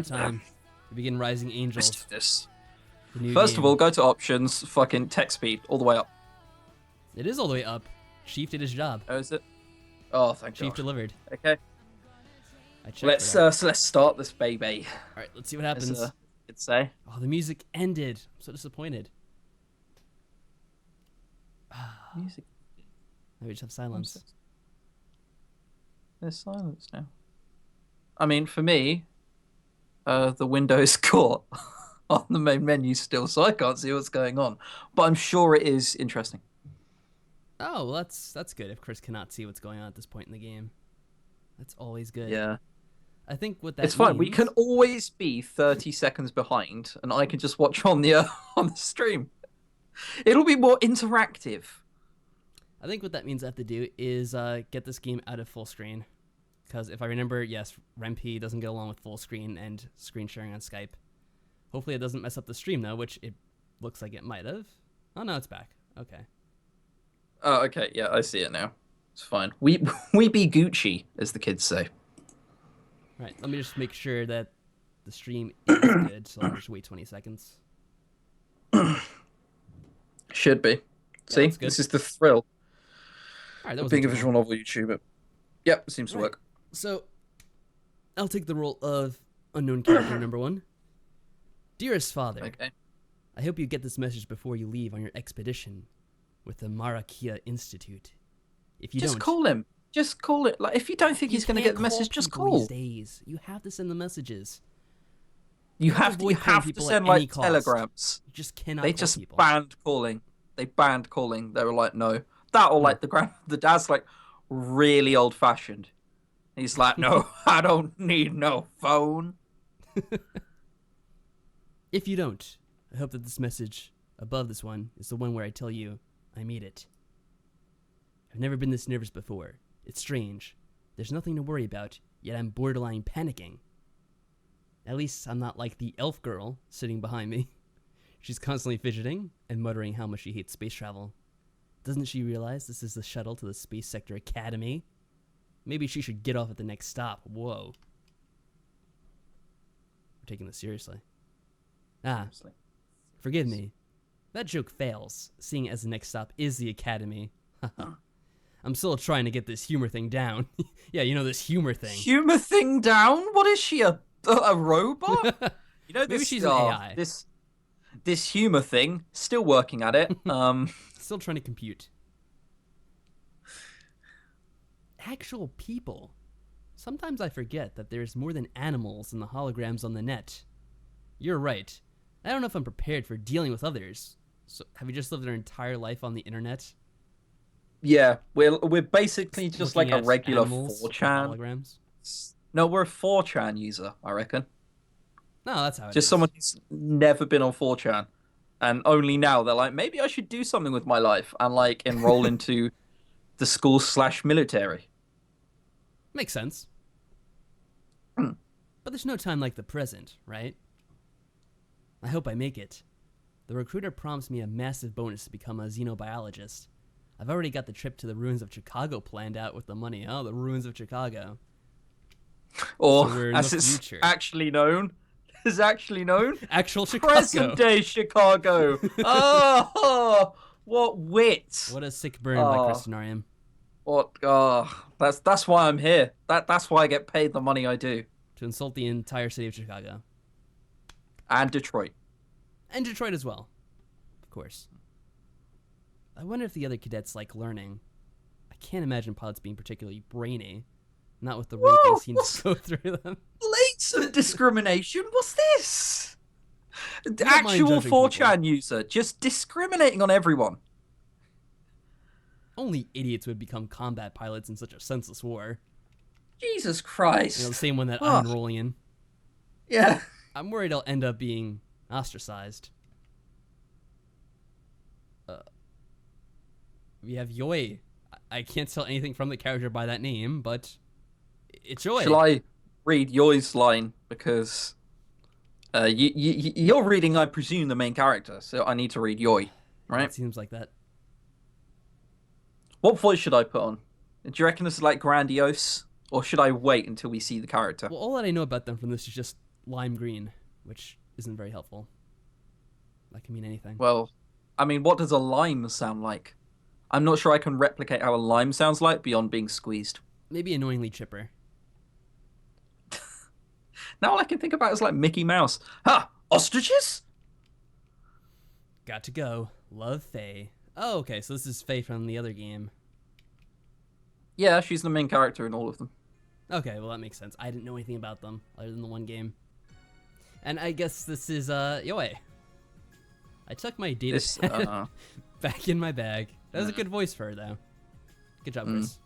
about time. We begin Rising Angels. Let's do this. The new First game. of all, go to options, fucking text speed, all the way up. It is all the way up. Chief did his job. Oh, is it? Oh, thank Chief God. delivered. Okay. I checked Let's for that. so let's start this baby. All right, let's see what happens. I'd say. Oh, the music ended. I'm so disappointed. Music. Maybe we just have silence. There's silence now. I mean, for me, the window's caught on the main menu still, so I can't see what's going on. But I'm sure it is interesting. Oh, well, that's good if Chris cannot see what's going on at this point in the game. That's always good. Yeah. I think what that It's fine. We means- can always be 30 seconds behind, and I can just watch on the on the stream. It'll be more interactive. I think what that means I have to do is get this game out of full screen. Because if I remember, yes, RemP doesn't get along with full screen and screen sharing on Skype. Hopefully it doesn't mess up the stream, though, which it looks like it might have. Oh, no, it's back. Okay. Oh, okay. Yeah, I see it now. It's fine. We be Gucci, as the kids say. Right, let me just make sure that the stream is good, so I'll just wait 20 seconds. Should be. See, that's good. this is the thrill All right, that of was being a visual novel YouTuber. Yep, it seems to work. So, I'll take the role of unknown character number 1. Dearest father, Okay. I hope you get this message before you leave on your expedition with the Marakia Institute. If you Just don't, call him. Just call it. Like, if you don't think he's going to get the message, just call. These days, you have to send the messages. You have to. avoid You calling have to people send at any like cost. telegrams. You just cannot. They call just people. banned calling. They banned calling. They were like, no. That or like the dad's like really old fashioned. He's like, no, I don't need no phone. If you don't, I hope that this message above this one is the one where I tell you I made it. I've never been this nervous before. It's strange. There's nothing to worry about, yet I'm borderline panicking. At least I'm not like the elf girl sitting behind me. She's constantly fidgeting and muttering how much she hates space travel. Doesn't she realize this is the shuttle to the Space Sector Academy? Maybe she should get off at the next stop. Whoa. We're taking this seriously. Forgive me. That joke fails, seeing as the next stop is the Academy. I'm still trying to get this humor thing down. Yeah, you know, this humor thing. Humor thing down? What is she, a robot? You know, Maybe this, she's an AI. This humor thing, still working at it. Still trying to compute. Actual people. Sometimes I forget that there's more than animals in the holograms on the net. You're right. I don't know if I'm prepared for dealing with others. So, have you just lived your entire life on the internet? Yeah, we're basically just Looking like a at regular animals and 4chan. holograms? No, we're a 4chan user, I reckon. No, that's how it is. Just someone who's never been on 4chan. And only now they're like, maybe I should do something with my life and like enroll into the school/military. Makes sense. But there's no time like the present, right? I hope I make it. The recruiter promised me a massive bonus to become a xenobiologist. I've already got the trip to the ruins of Chicago planned out with the money. Oh, the ruins of Chicago. Or, So we're in as the it's future. actual Actual Chicago. present day Chicago. Oh, what wit! What a sick burn by ChrisTenarium. What? Oh, that's why I'm here. That's why I get paid the money I do. To insult the entire city of Chicago. And Detroit. And Detroit as well. Of course. I wonder if the other cadets like learning. I can't imagine pilots being particularly brainy. Not with the raping scenes to go through them. Blatant discrimination. What's this? don't mind Actual judging 4chan user just discriminating on everyone. Only idiots would become combat pilots in such a senseless war. Jesus Christ. You know, the same one that I'm enrolling in. Yeah. I'm worried I'll end up being ostracized. We have Yoi. I can't tell anything from the character by that name, but it's Yoi. Shall I read Yoi's line? Because you're reading, I presume, the main character, so I need to read Yoi, right? It seems like that. What voice should I put on? Do you reckon this is like grandiose? Or should I wait until we see the character? Well, all that I know about them from this is just lime green, which isn't very helpful. That can mean anything. Well, I mean, what does a lime sound like? I'm not sure I can replicate how a lime sounds like beyond being squeezed. Maybe annoyingly chipper. Now all I can think about is like Mickey Mouse. Ha! Ostriches? Got to go. Love Faye. Oh, okay, so this is Faye from the other game. Yeah, she's the main character in all of them. Okay, well that makes sense. I didn't know anything about them other than the one game. And I guess this is Yoe. I took my data back in my bag. That was a good voice for her though. Good job, Chris.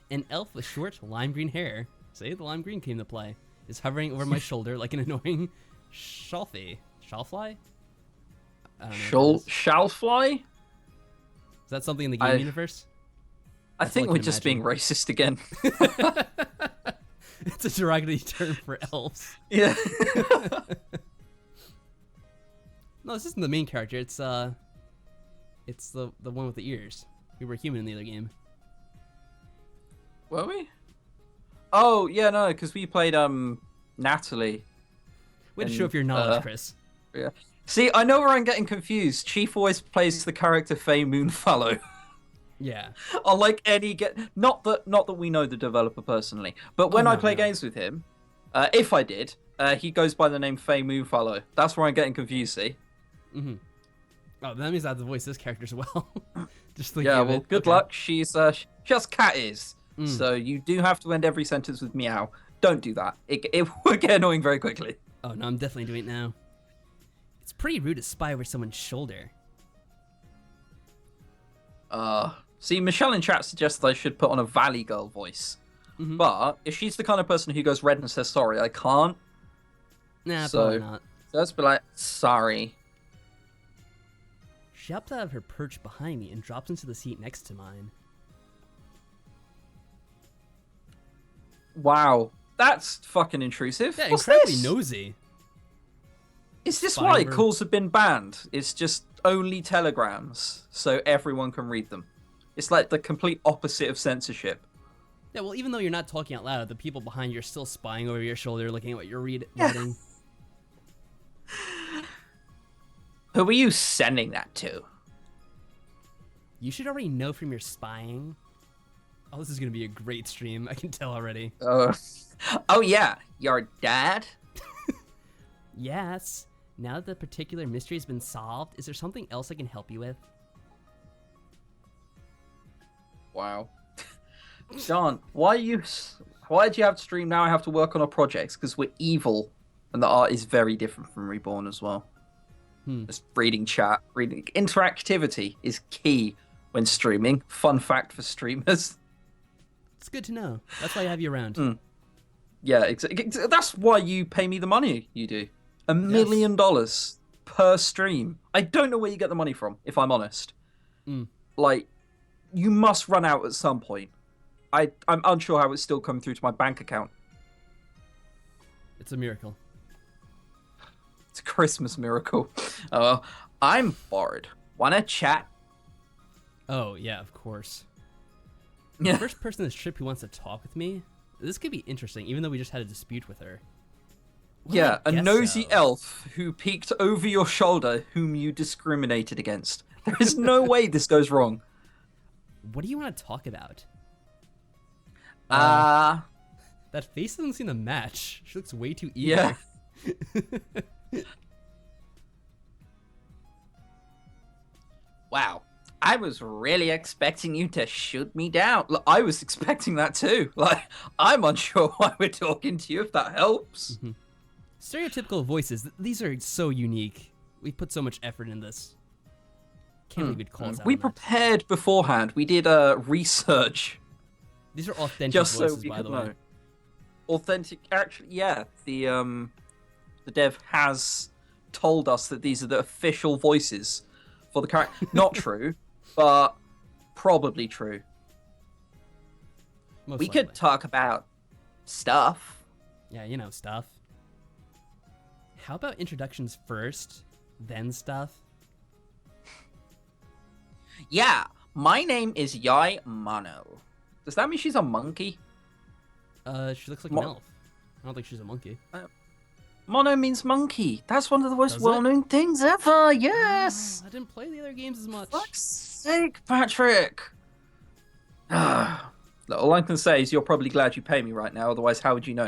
An elf with short lime green hair. See, the lime green came to play. Is hovering over my shoulder like an annoying shalfie. Shalfly? Shallfly? Is that something in the game universe? I think we're just being racist again. It's a derogatory term for elves. Yeah. No, this isn't the main character. It's the one with the ears. We were human in the other game. Were we? Oh yeah, no, because we played Natalie. Way to show off your knowledge, Chris. Yeah. See, I know where I'm getting confused. Chief always plays the character Faye Moonfallow. Yeah. Unlike any not that we know the developer personally, but when I play games with him, if I did, he goes by the name Faye Moonfallow. That's where I'm getting confused. See. Mm-hmm. Oh, that means I have to voice this character as well. Just like yeah. Well, good luck. She has cat ears, so you do have to end every sentence with meow. Don't do that. It will get annoying very quickly. Oh no, I'm definitely doing it now. It's pretty rude to spy over someone's shoulder. See, Michelle in chat suggests I should put on a Valley Girl voice. Mm-hmm. But if she's the kind of person who goes red and says sorry, I can't. Nah, probably not. So let's be like, sorry. She hops out of her perch behind me and drops into the seat next to mine. Wow. That's fucking intrusive. Yeah, What's incredibly this? nosy. Is this why calls have been banned? It's just only telegrams, so everyone can read them. It's like the complete opposite of censorship. Yeah, well, even though you're not talking out loud, the people behind you are still spying over your shoulder, looking at what you're reading. Who are you sending that to? You should already know from your spying. Oh, this is going to be a great stream. I can tell already. Oh, yeah. Your dad? Yes. Now that the particular mystery has been solved, is there something else I can help you with? Wow. John, why did you have to stream now? I have to work on our projects because we're evil, and the art is very different from Reborn as well. Just reading chat, reading interactivity is key when streaming. Fun fact for streamers. It's good to know. That's why I have you around. Yeah, that's why you pay me the money you do. $1 million per stream. I don't know where you get the money from, if I'm honest. Like, you must run out at some point. I'm unsure how it's still coming through to my bank account. It's a miracle. It's a Christmas miracle. I'm bored. Wanna chat? Oh, yeah, of course. Yeah. The first person on this trip who wants to talk with me? This could be interesting, even though we just had a dispute with her. Well, yeah, a nosy elf who peeked over your shoulder whom you discriminated against. There is no way this goes wrong. What do you want to talk about? That face doesn't seem to match. She looks way too eager. Yeah. Wow. I was really expecting you to shoot me down. Look, I was expecting that too. Like, I'm unsure why we're talking to you, if that helps. Stereotypical voices. These are so unique. We put so much effort in this. Can't believe it calls out. We prepared beforehand. We did research. These are authentic just voices, so by the way. Know. Authentic. Actually, yeah. The dev has told us that these are the official voices for the character. Not true, but probably true. Most we likely. could talk about stuff. Yeah, you know, stuff. How about introductions first, then stuff? Yeah, my name is Yai Mano. Does that mean she's a monkey? She looks like an elf. I don't think she's a monkey. Mono means monkey. That's one of the most Does it? well-known things ever. Yes. I didn't play the other games as much. Fuck's sake, Patrick. Look, all I can say is you're probably glad you pay me right now. Otherwise, how would you know?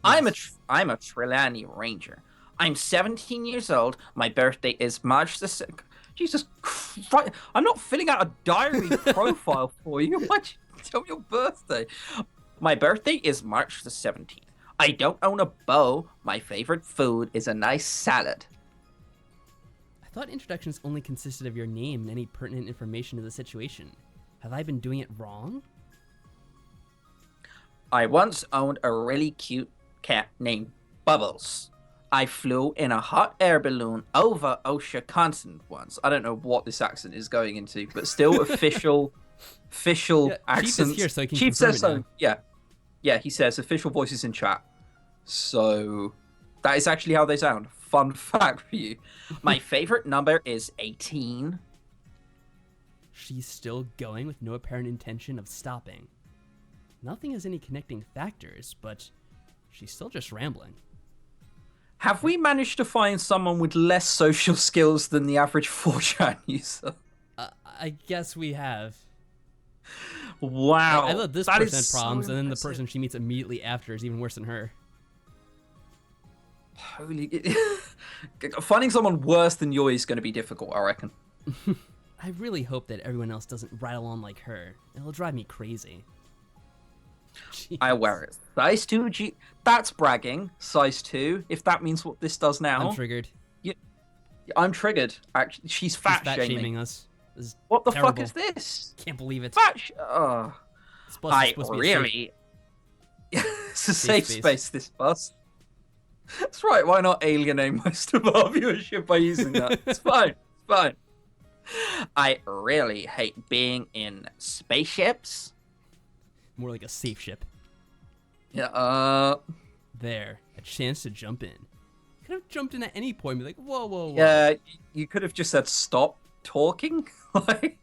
Yes. I'm a Trelawney Ranger. I'm 17 years old. My birthday is March the 6th. Jesus Christ. I'm not filling out a diary profile for you. What? Tell me your birthday. My birthday is March the 17th. I don't own a bow. My favorite food is a nice salad. I thought introductions only consisted of your name and any pertinent information to the situation. Have I been doing it wrong? I once owned a really cute cat named Bubbles. I flew in a hot air balloon over Wisconsin once. I don't know what this accent is going into, but still official accent. Chief is here, so he can Chief confirm says it so. now. Yeah, he says official voices in chat. So that is actually how they sound. Fun fact for you. My favorite number is 18. She's still going with no apparent intention of stopping. Nothing has any connecting factors, but she's still just rambling. Have we managed to find someone with less social skills than the average 4chan user? I guess we have. Wow. I thought this that person had is problems, so and then the impressive. person she meets immediately after is even worse than her. Holy... Finding someone worse than you is going to be difficult, I reckon. I really hope that everyone else doesn't rattle on like her. It'll drive me crazy. I wear it. Size 2 G... That's bragging. Size 2, if that means what this does now. I'm triggered. I'm triggered. Actually, she's fat shaming. shaming us. This is What the terrible. fuck is this? Can't believe it. This This bus is I supposed to be a safe- really... It's a safe space. space, this bus. That's right, why not alienate most of our viewership by using that? It's fine, it's fine. I really hate being in spaceships. More like a safe ship. Yeah, There, a chance to jump in. Could have jumped in at any point and be like, whoa, whoa, whoa. yeah, you could have just said stop talking. Like,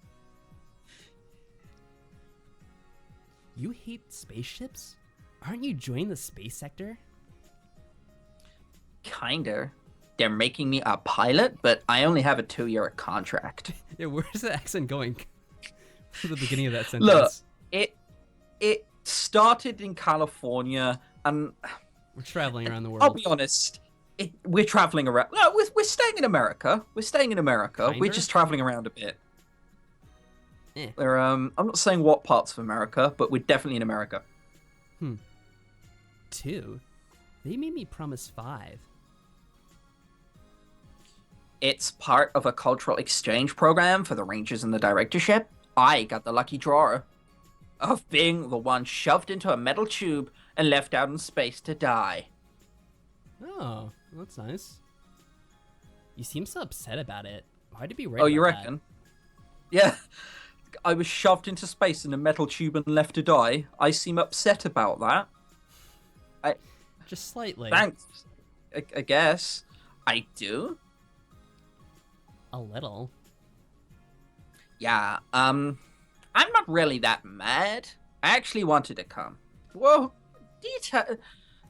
You hate spaceships? Aren't you joining the space sector? kinda. They're making me a pilot, but I only have a 2-year contract. Yeah, where's the accent going? To the beginning of that sentence. Look, it started in California, and We're traveling around the world. I'll be honest, we're traveling around. No, we're staying in America. We're staying in America. We're Kinda? just traveling around a bit. Eh. I'm not saying what parts of America, but we're definitely in America. 2? They made me promise 5. It's part of a cultural exchange program for the Rangers and the directorship. I got the lucky draw of being the one shoved into a metal tube and left out in space to die. Oh, that's nice. You seem so upset about it. Why'd you be worried Oh, you about that? reckon? Yeah. I was shoved into space in a metal tube and left to die. I seem upset about that. Just slightly. Thanks. I guess. I do. A little. Yeah, I'm not really that mad. I actually wanted to come. Whoa,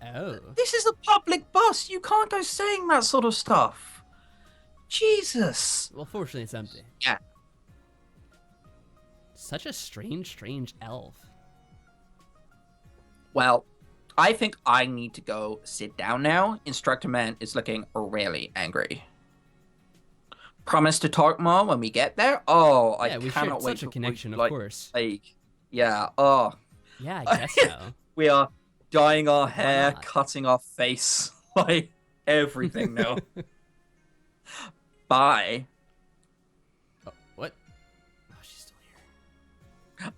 Oh. this is a public bus. You can't go saying that sort of stuff. Jesus. Well, fortunately, it's empty. Yeah. Such a strange elf. Well, I think I need to go sit down now. Instructor Man is looking really angry. Promise to talk more when we get there? Oh, I Yeah, we cannot shared wait such a till we, connection, of like, course. yeah, oh. Yeah, I guess so. We are dyeing our hair, not? cutting our face, like everything now. Bye. Oh, what? Oh, she's still here.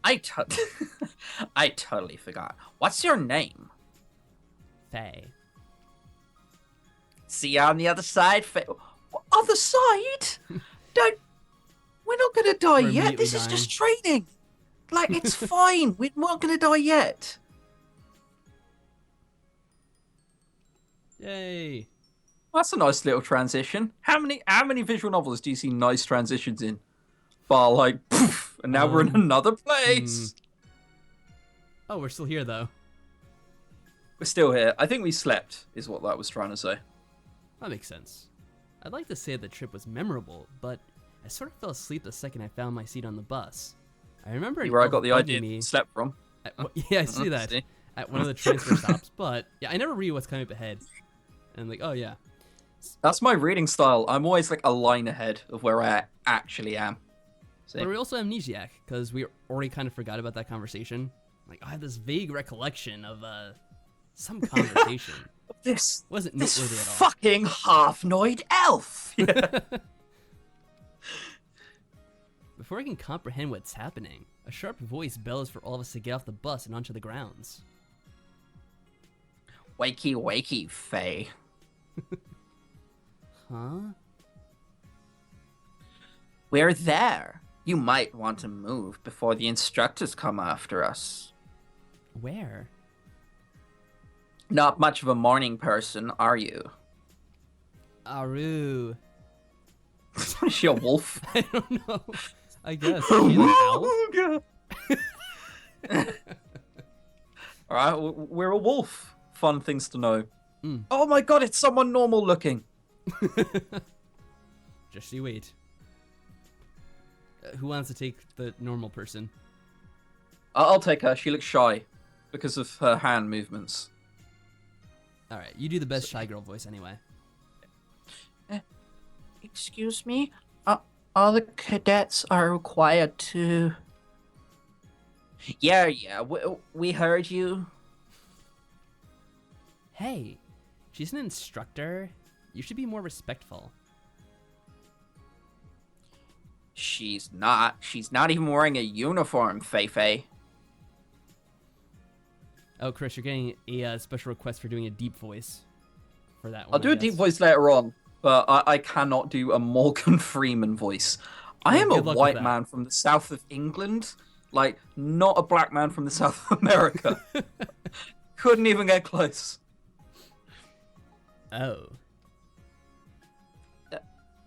I totally forgot. What's your name? Faye. See you on the other side. Other side? We're not gonna die We're yet. This immediately is just training. Like, it's fine. We're not gonna die yet. Yay. That's a nice little transition. How many visual novels do you see nice transitions in? Bar like, poof, and now we're in another place. Oh, we're still here, though. We're still here. I think we slept, is what that was trying to say. That makes sense. I'd like to say the trip was memorable, but I sort of fell asleep the second I found my seat on the bus. I remember where I got the idea me you slept from. yeah, I see that at one of the transfer stops, but yeah, I never read what's coming up ahead. And I'm like, oh yeah. That's my reading style. I'm always like a line ahead of where I actually am. See? But we're also amnesiac, because we already kind of forgot about that conversation. Like, I have this vague recollection of some conversation. This wasn't noteworthy at all. Fucking half-noid elf! Yeah. Before I can comprehend what's happening, a sharp voice bellows for all of us to get off the bus and onto the grounds. Wakey, wakey, Faye. Huh? We're there. You might want to move before the instructors come after us. Where? Not much of a morning person, are you? Aru. Is she a wolf? I don't know. I guess. Is she an owl? Alright, we're a wolf. Fun things to know. Oh my god, it's someone normal looking. Just you wait. Who wants to take the normal person? I'll take her. She looks shy because of her hand movements. Alright, you do the best shy girl voice anyway. Excuse me? All the cadets are required to... Yeah, we heard you. Hey, she's an instructor. You should be more respectful. She's not. She's not even wearing a uniform, Fei. Oh, Chris, you're getting a special request for doing a deep voice for that one. I'll do a deep voice later on, but I cannot do a Morgan Freeman voice. I am a white man from the south of England, like, not a black man from the south of America. Couldn't even get close. Oh.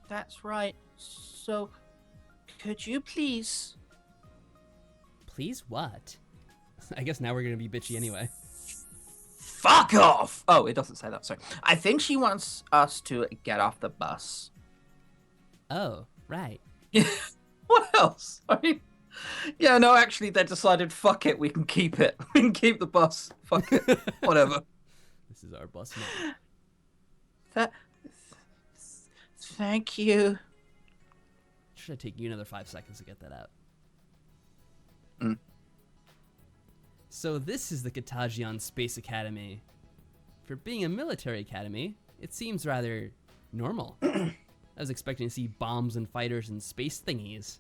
That's right. So, could you please... Please what? I guess now we're going to be bitchy anyway. Fuck off! Oh, it doesn't say that, sorry. I think she wants us to get off the bus. Oh, right. What else? I mean, yeah, no, actually, they decided, fuck it, we can keep it. We can keep the bus. Fuck it. Whatever. This is our bus now. Thank you. Should take you another 5 seconds to get that out. So this is the Katagian Space Academy. For being a military academy, it seems rather normal. I was expecting to see bombs and fighters and space thingies.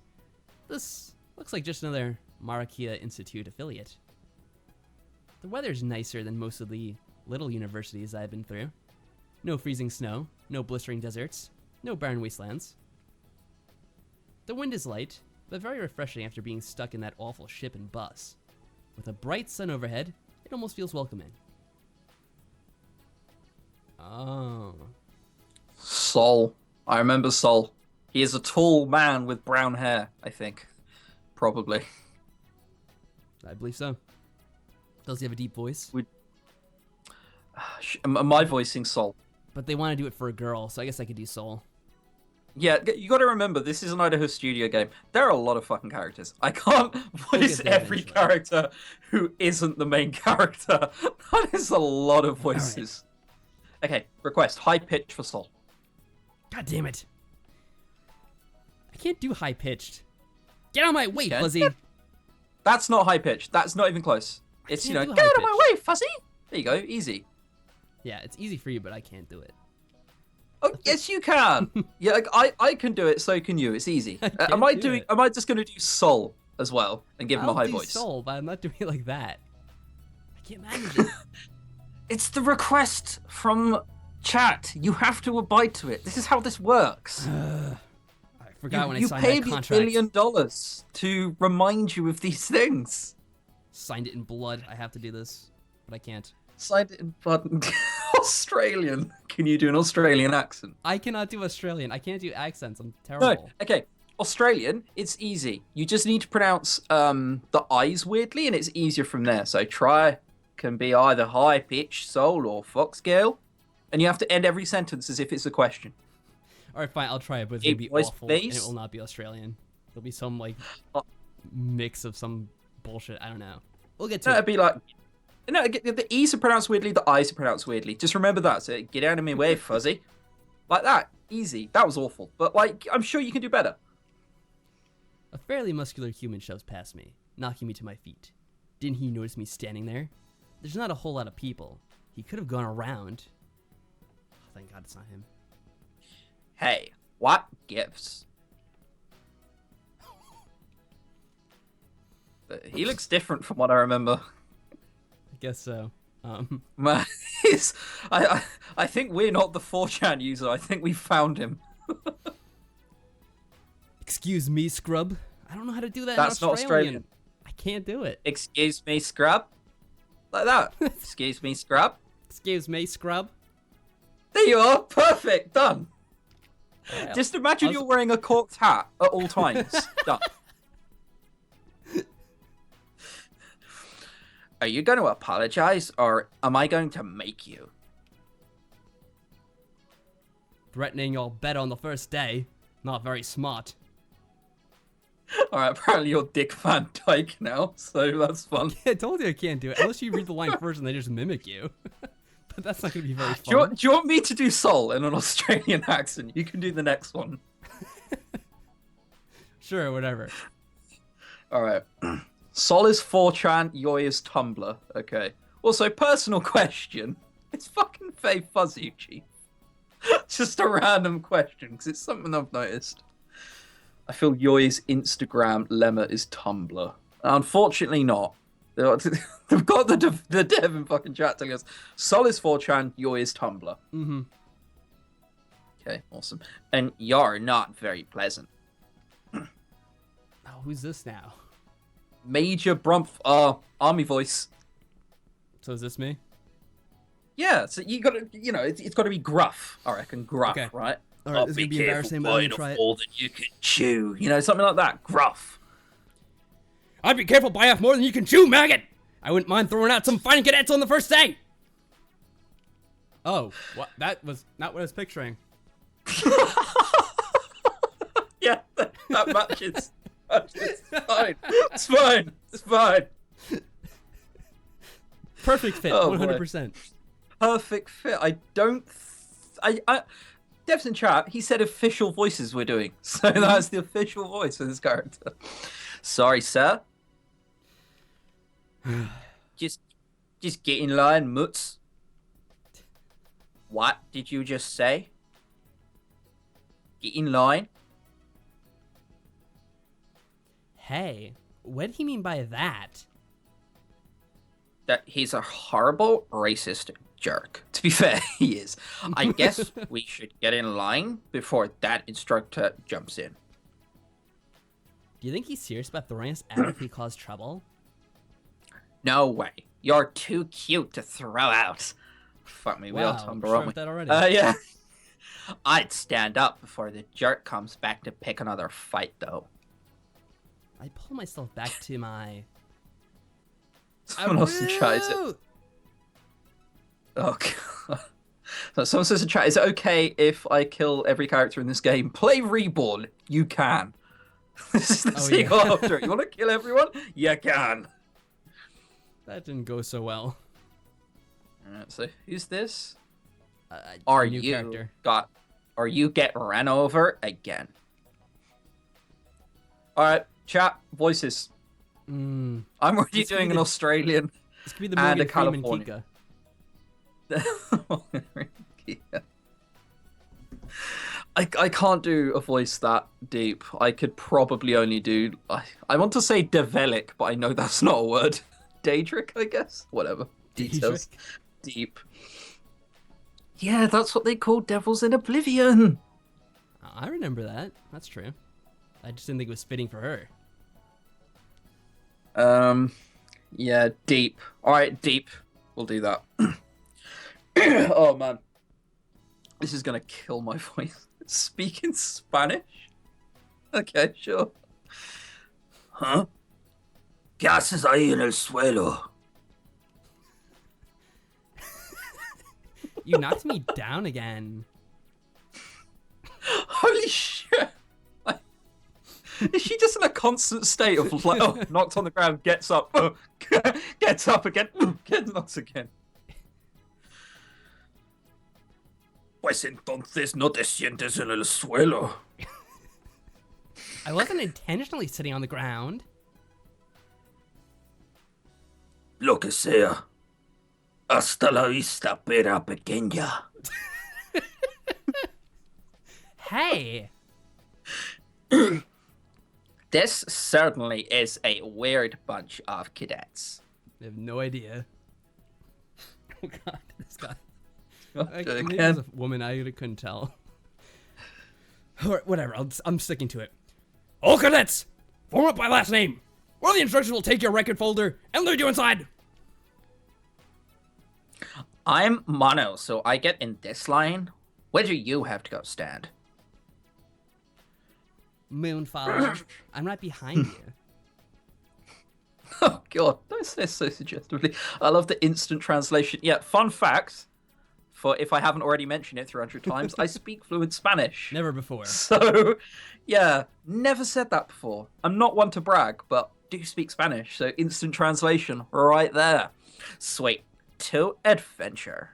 This looks like just another Marakia Institute affiliate. The weather's nicer than most of the little universities I've been through. No freezing snow, no blistering deserts, no barren wastelands. The wind is light, but very refreshing after being stuck in that awful ship and bus. With a bright sun overhead, it almost feels welcoming. Oh. Sol. I remember Sol. He is a tall man with brown hair, I think. Probably. I believe so. Does he have a deep voice? Am I voicing Sol? But they want to do it for a girl, so I guess I could do Sol. Yeah, you got to remember, this is an IDHAS Studio game. There are a lot of fucking characters. I can't voice every character who isn't the main character. That is a lot of voices. Right. Okay, request, high pitch for Sol. God damn it. I can't do high pitched. Get out of my way, Fuzzy. That's not high pitched. That's not even close. It's, get out of my way, Fuzzy. There you go, easy. Yeah, it's easy for you, but I can't do it. Oh, yes, you can. Yeah, like, I can do it, so can you. It's easy. Am I just going to do Sol as well and give him a high voice? Sol, but I'm not doing it like that. I can't manage it. It's the request from chat. You have to abide to it. This is how this works. I forgot when I signed that contract. You paid me $1 billion to remind you of these things. Signed it in blood. I have to do this, but I can't. Signed it in blood. Australian. Can you do an Australian accent? I cannot do Australian. I can't do accents. I'm terrible. No. Okay. Australian, it's easy. You just need to pronounce the I's weirdly, and it's easier from there. So try can be either high pitch, Sol, or foxgale. And you have to end every sentence as if it's a question. All right, fine. I'll try it, but it's gonna be voice, awful, please. and it will not be Australian. There'll be some like mix of some bullshit. I don't know. We'll get to it. It'd be like, no, the E's are pronounced weirdly, the I's are pronounced weirdly. Just remember that. So get out of my way, fuzzy. Like that. Easy. That was awful. But like, I'm sure you can do better. A fairly muscular human shoves past me, knocking me to my feet. Didn't he notice me standing there? There's not a whole lot of people. He could have gone around. Oh, thank God it's not him. Hey, what gives? He looks different from what I remember. I guess so. Man, I think we're not the 4chan user. I think we found him. Excuse me, scrub. I don't know how to do that That's in not Australian. I can't do it. Excuse me, scrub. Like that. Excuse me, scrub. Excuse me, scrub. There you are. Perfect. Done. Yeah. Just imagine you're wearing a corked hat at all times. Done. Are you going to apologize, or am I going to make you? Threatening your bed on the first day. Not very smart. Alright, apparently you're Dick Van Dyke now, so that's fun. I told you I can't do it. Unless you read the line first and they just mimic you. But that's not going to be very fun. Do you want me to do Sol in an Australian accent? You can do the next one. Sure, whatever. Alright. Sol is 4chan, Yoi is Tumblr. Okay. Also, personal question. It's fucking Faye Fuzzy, Chief. Just a random question, because it's something I've noticed. I feel Yoi's Instagram lemma is Tumblr. Unfortunately not. They've got the dev in fucking chat telling us Sol is 4chan, Yoi is Tumblr. Mm-hmm. Okay, awesome. And you're not very pleasant. Oh, who's this now? Major Brumph, army voice. So is this me? Yeah, so you gotta, it's gotta be gruff, I reckon. Gruff, Okay. right? All right, this is gonna be embarrassing, but I'm gonna try it. More than you can chew. Something like that. Gruff. I'd be careful, bite off more than you can chew, maggot! I wouldn't mind throwing out some fighting cadets on the first day! Oh, what? That was not what I was picturing. Yeah, that matches. It's fine. It's fine. It's fine. Perfect fit, 100%. Perfect fit. I don't... Dev's in chat, he said official voices we're doing. So that's the official voice of this character. Sorry, sir. Just get in line, mutz. What did you just say? Get in line. Hey, what did he mean by that? That he's a horrible, racist jerk. To be fair, he is. I guess we should get in line before that instructor jumps in. Do you think he's serious about throwing us out if he caused trouble? No way. You're too cute to throw out. Fuck me, we all Tumblr, aren't we? That already. Yeah. I'd stand up before the jerk comes back to pick another fight, though. I pull myself back to my... Someone else in chat, is it? Oh, God. So someone says in chat, is it okay if I kill every character in this game? Play Reborn. You can. This is the sequel after it. You want to kill everyone? You can. That didn't go so well. Alright, so who's this? Are you character. Or you get ran over again. Alright, chat, voices. I'm already doing an Australian this could be the and a Morgan Californian. Kika. I can't do a voice that deep. I could probably only do... I want to say Develic, but I know that's not a word. Daedric, I guess? Whatever. Details. Deep. Yeah, that's what they call Devils in Oblivion. I remember that. That's true. I just didn't think it was fitting for her. Yeah, deep. Alright, deep. We'll do that. Oh, man. This is gonna kill my voice. Speak in Spanish? Okay, sure. Huh? ¿Qué haces ahí en el suelo? You knocked me down again. Holy shit! Like, is she just in a constant state of like, oh, knocked on the ground, gets up, oh, gets up again, gets knocked again? Pues entonces no te sientes en el suelo. I wasn't intentionally sitting on the ground. Lo que sea. Hasta la vista, pera pequeña. Hey! This certainly is a weird bunch of cadets. I have no idea. Oh god, this guy. Again. Maybe it was a woman, I couldn't tell. Alright, whatever, I'm sticking to it. All cadets! Form up by last name! Or the instructors will take your record folder and lead you inside! I'm mono, so I get in this line. Where do you have to go stand? Moonfall, I'm right behind you. Oh god, don't say it so suggestively. I love the instant translation. Yeah, fun fact, for if I haven't already mentioned it 300 times, I speak fluent Spanish. Never before. So, yeah, never said that before. I'm not one to brag, but do speak Spanish, so instant translation right there. Sweet. To adventure.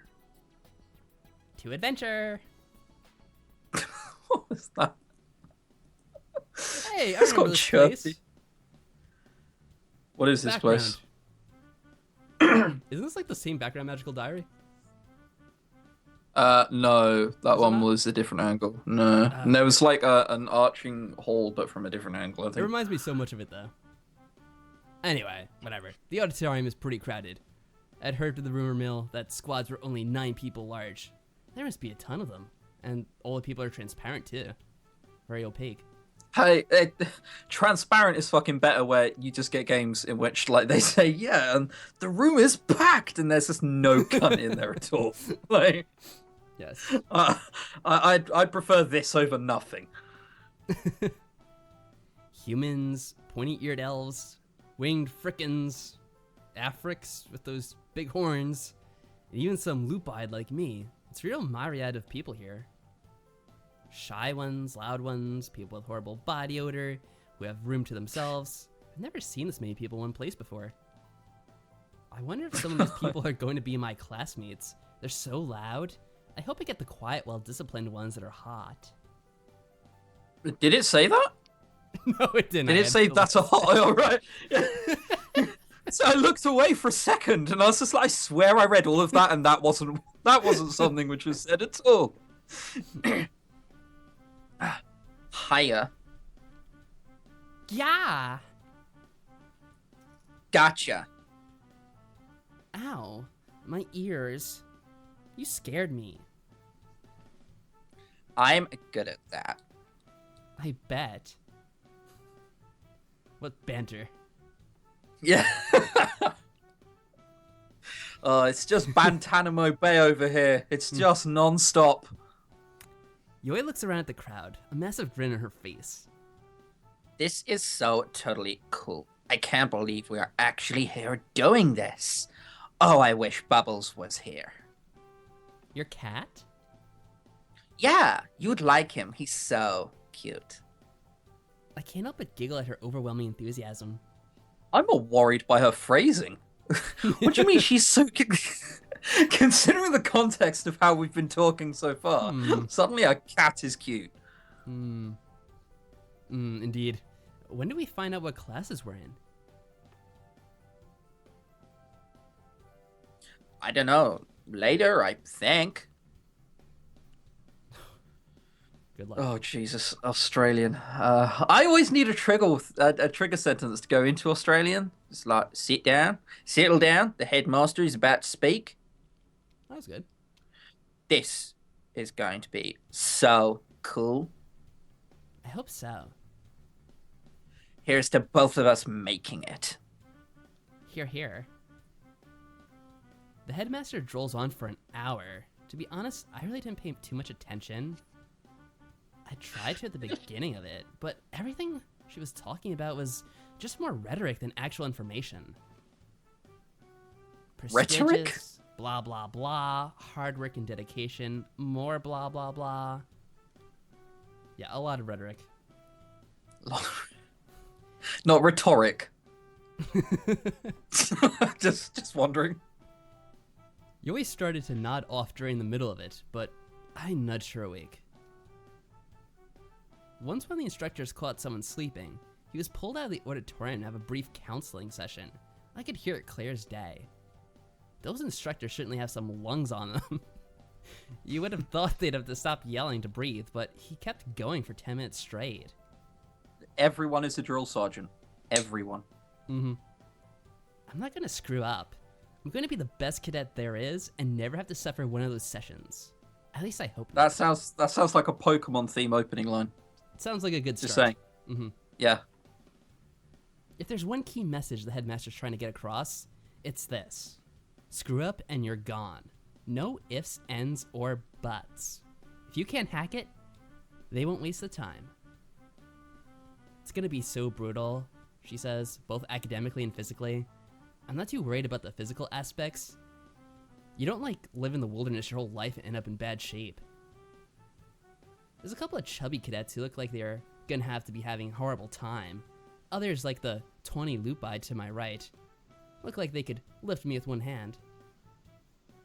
To adventure. What was that? Hey, I It's remember got this chirpy. place. What is this place? Isn't this like the same background magical diary? No, that it one not? was a different angle. No, and there was like an arching hall, but from a different angle, I It think. reminds me so much of it, though. Anyway, whatever. The auditorium is pretty crowded. I'd heard through the rumor mill that squads were only 9 people large. There must be a ton of them. And all the people are transparent, too. Very opaque. Hey, transparent is fucking better, where you just get games in which, like, they say, yeah, and the room is packed, and there's just no cunt in there at all. Like, Yes. I'd prefer this over nothing. Humans, pointy-eared elves, winged frickin', Africs with those big horns, and even some loop-eyed like me. It's a real myriad of people here. Shy ones, loud ones, people with horrible body odor, who have room to themselves. I've never seen this many people in one place before. I wonder if some of these people are going to be my classmates. They're so loud. I hope I get the quiet, well-disciplined ones that are hot. Did it say that? No, it didn't. Did it say that's a hot oil, right? So I looked away for a second, and I was just like, I swear I read all of that, and that wasn't something which was said at all. Hiya. Yeah. Gotcha. Ow. My ears. You scared me. I'm good at that. I bet. What banter? Yeah. Oh, it's just Bantanamo Bay over here. It's just non-stop. Yoi looks around at the crowd, a massive grin on her face. This is so totally cool. I can't believe we are actually here doing this. Oh, I wish Bubbles was here. Your cat? Yeah, you'd like him. He's so cute. I can't help but giggle at her overwhelming enthusiasm. I'm more worried by her phrasing. What do you mean she's so... Considering the context of how we've been talking so far, suddenly our cat is cute. Indeed. When do we find out what classes we're in? I don't know. Later, I think. Good luck. Oh, Jesus. Australian. I always need a trigger sentence to go into Australian. It's like, sit down, settle down, the headmaster is about to speak. That was good. This is going to be so cool. I hope so. Here's to both of us making it. Hear, hear. The headmaster drolls on for an hour. To be honest, I really didn't pay too much attention. I tried to at the beginning of it, but everything she was talking about was just more rhetoric than actual information. Rhetoric? blah blah blah, hard work and dedication, more blah blah blah. Yeah, a lot of rhetoric. Not rhetoric. just wondering. Yui started to nod off during the middle of it, but I nudged her awake. Once when the instructors caught someone sleeping, he was pulled out of the auditorium to have a brief counseling session. I could hear it clear as day. Those instructors certainly have some lungs on them. You would have thought they'd have to stop yelling to breathe, but he kept going for 10 minutes straight. Everyone is a drill sergeant. Everyone. Mm-hmm. I'm not gonna screw up. I'm gonna be the best cadet there is and never have to suffer one of those sessions. At least I hope not. That sounds like a Pokemon theme opening line. It sounds like a good start. Just saying. Mm-hmm. Yeah. If there's one key message the headmaster's trying to get across, it's this. Screw up and you're gone. No ifs, ands, or buts. If you can't hack it, they won't waste the time. It's gonna be so brutal, she says, both academically and physically. I'm not too worried about the physical aspects. You don't, live in the wilderness your whole life and end up in bad shape. There's a couple of chubby cadets who look like they're gonna have to be having a horrible time. Others, like the 20 Lupi to my right, look like they could lift me with one hand.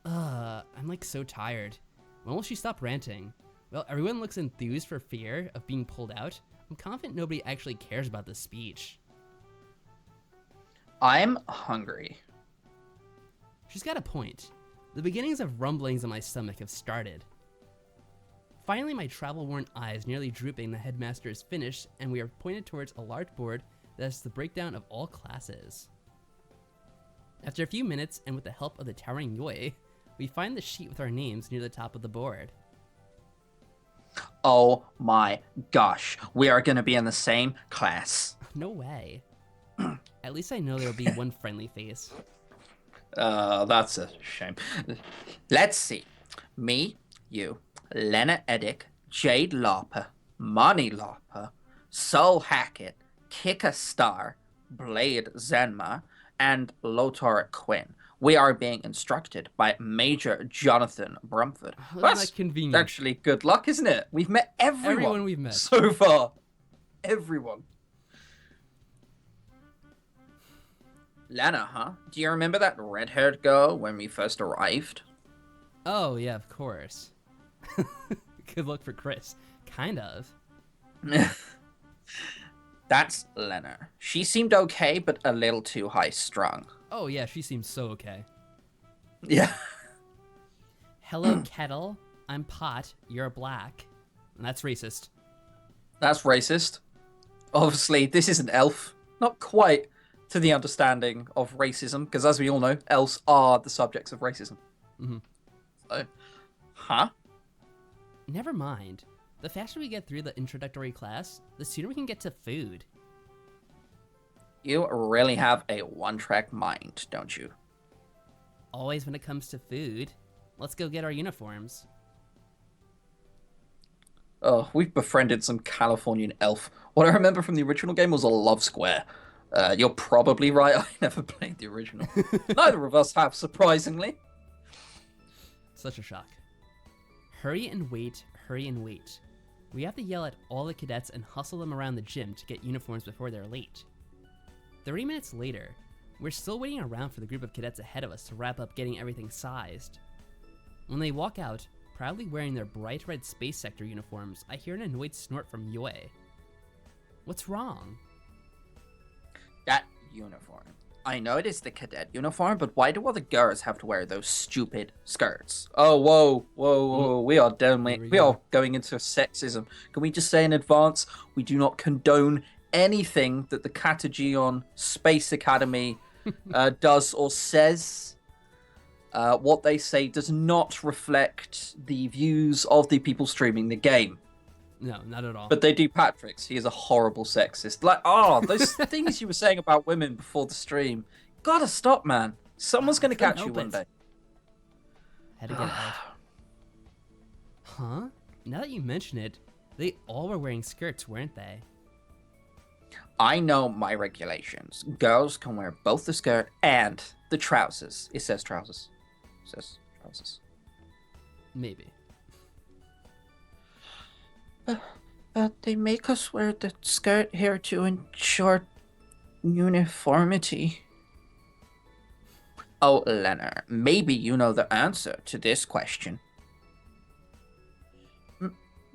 I'm so tired. When will she stop ranting? Well, everyone looks enthused for fear of being pulled out. I'm confident nobody actually cares about this speech. I'm hungry. She's got a point. The beginnings of rumblings in my stomach have started. Finally, my travel-worn eyes nearly drooping, the headmaster is finished, and we are pointed towards a large board that has the breakdown of all classes. After a few minutes, and with the help of the towering Yui, we find the sheet with our names near the top of the board. Oh my gosh, we are going to be in the same class. No way. At least I know there'll be one friendly face. That's a shame. Let's see. Me, you, Lena Edick, Jade Lauper, Money Lauper, Soul Hackett, Kika Star, Blade Zenma, and Lothar Quinn. We are being instructed by Major Jonathan Brumford. That's convenient. Actually good luck, isn't it? We've met everyone we've met so far. Everyone. Lana, huh? Do you remember that red-haired girl when we first arrived? Oh, yeah, of course. Good luck for Chris. Kind of. That's Lena. She seemed okay, but a little too high-strung. Oh, yeah, she seems so okay. Yeah. Hello, Kettle. I'm Pot. You're black. And that's racist. That's racist. Obviously, this is an elf. Not quite to the understanding of racism, because as we all know, elves are the subjects of racism. Mm-hmm. So, huh? Never mind. The faster we get through the introductory class, the sooner we can get to food. You really have a one-track mind, don't you? Always when it comes to food. Let's go get our uniforms. Oh, we've befriended some Californian elf. What I remember from the original game was a love square. You're probably right. I never played the original. Neither of us have, surprisingly. Such a shock. Hurry and wait, hurry and wait. We have to yell at all the cadets and hustle them around the gym to get uniforms before they're late. 30 minutes later, we're still waiting around for the group of cadets ahead of us to wrap up getting everything sized. When they walk out, proudly wearing their bright red space sector uniforms, I hear an annoyed snort from Yue. What's wrong? That uniform. I know it is the cadet uniform, but why do all the girls have to wear those stupid skirts? Oh, whoa. We are going into sexism. Can we just say in advance, we do not condone anything that the Katagion Space Academy does or says. What they say does not reflect the views of the people streaming the game. No, not at all. But they do Patrick's. He is a horrible sexist. Those things you were saying about women before the stream. Gotta stop, man. Someone's gonna catch you one day. Had to get out. Huh? Now that you mention it, they all were wearing skirts, weren't they? I know my regulations. Girls can wear both the skirt and the trousers. It says trousers. says trousers. Maybe. But they make us wear the skirt here to ensure uniformity. Oh, Leonard, maybe you know the answer to this question.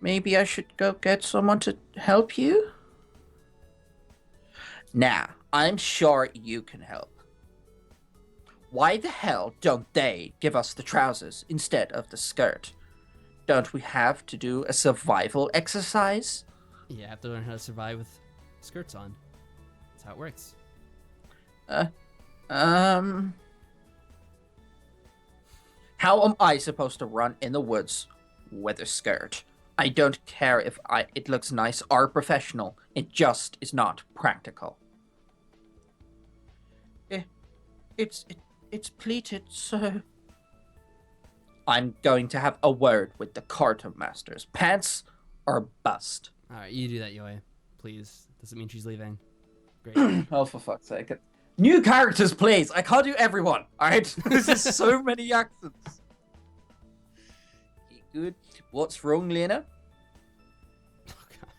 Maybe I should go get someone to help you? Nah, I'm sure you can help. Why the hell don't they give us the trousers instead of the skirt? Don't we have to do a survival exercise? Yeah, I have to learn how to survive with skirts on. That's how it works. How am I supposed to run in the woods with a skirt? I don't care if it looks nice or professional. It just is not practical. It's pleated, so... I'm going to have a word with the quartermasters. Pants or bust. Alright, you do that, Yoi. Please. Doesn't mean she's leaving. Great. Oh, for fuck's sake. New characters, please. I can't do everyone. Alright? This is so many accents. Good. What's wrong, Lena? Oh, God.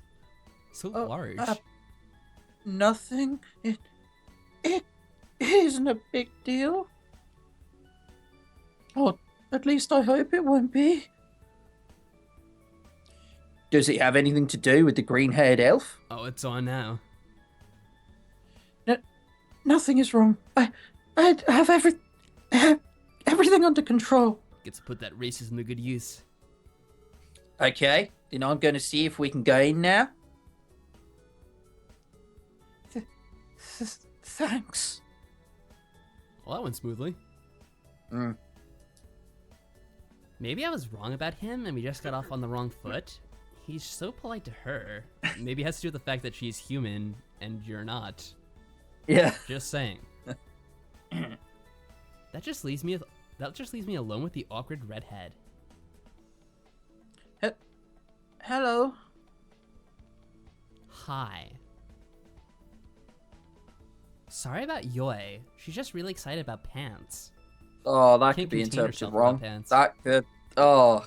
So large. Nothing. It isn't a big deal. Oh, at least I hope it won't be. Does it have anything to do with the green-haired elf? Oh, it's on now. Nothing is wrong. I have everything under control. Gets to put that racism to good use. Okay, then I'm going to see if we can go in now. Thanks. Well, that went smoothly. Maybe I was wrong about him and we just got off on the wrong foot. He's so polite to her. Maybe it has to do with the fact that she's human and you're not. Yeah. Just saying. That just leaves me alone with the awkward redhead. Hello. Hi. Sorry about Yoi. She's just really excited about pants. Oh, that Can't could be contain interpreted herself wrong. about pants. That could... Oh.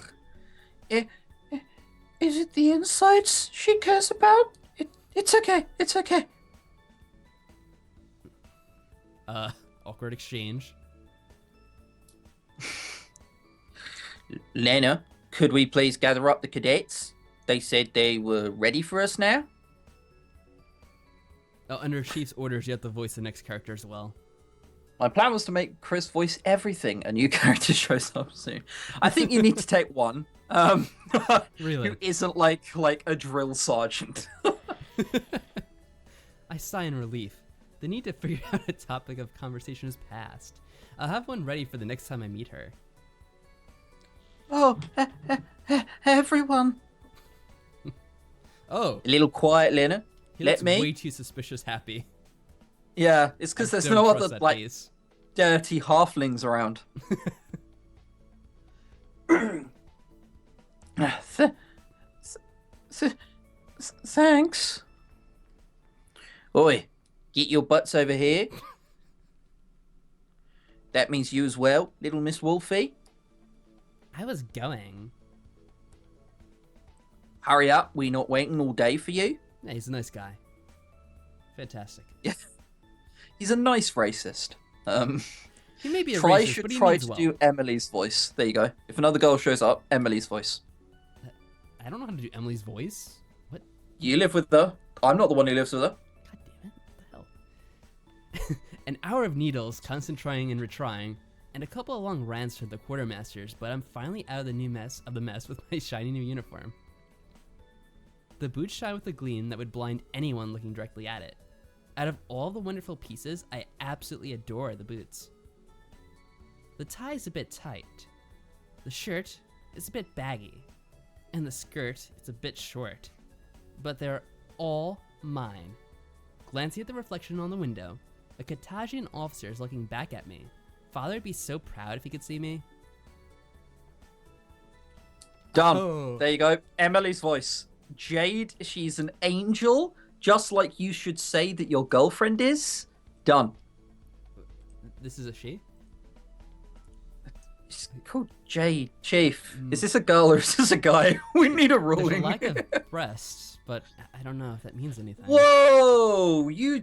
Is it the insides she cares about? It's okay. It's okay. Awkward exchange. Lena, could we please gather up the cadets? They said they were ready for us now. Oh, under Chief's orders, you have to voice the next character as well. My plan was to make Chris voice everything. A new character shows up soon. I think you need to take one. Really? Who isn't like a drill sergeant. I sigh in relief. The need to figure out a topic of conversation is past. I'll have one ready for the next time I meet her. Oh, everyone. Oh. A little quiet, Lena. He Let looks me. way too suspicious happy. Yeah, it's because there's no other face. dirty halflings around. Thanks. Oi, get your butts over here. That means you as well, little Miss Wolfie. I was going. Hurry up, we're not waiting all day for you. Yeah, he's a nice guy. Fantastic. Yeah, he's a nice racist. He may be a racist, should but he try means to well. do Emily's voice. There you go. If another girl shows up, Emily's voice. I don't know how to do Emily's voice. What? You live with her. I'm not the one who lives with her. God damn it. What the hell? An hour of needles, constant trying and retrying, and a couple of long rants from the quartermasters, but I'm finally out of the mess with my shiny new uniform. The boots shine with a gleam that would blind anyone looking directly at it. Out of all the wonderful pieces, I absolutely adore the boots. The tie is a bit tight. The shirt is a bit baggy. And the skirt is a bit short. But they're all mine. Glancing at the reflection on the window, a Katajian officer is looking back at me. Father would be so proud if he could see me. Done. Oh. There you go. Emily's voice. Jade, she's an angel, just like you should say that your girlfriend is. Done. This is a she? It's called Jade. Chief. Is this a girl or is this a guy? We need a There's a ruling. lack of breasts, but I don't know if that means anything. Whoa! You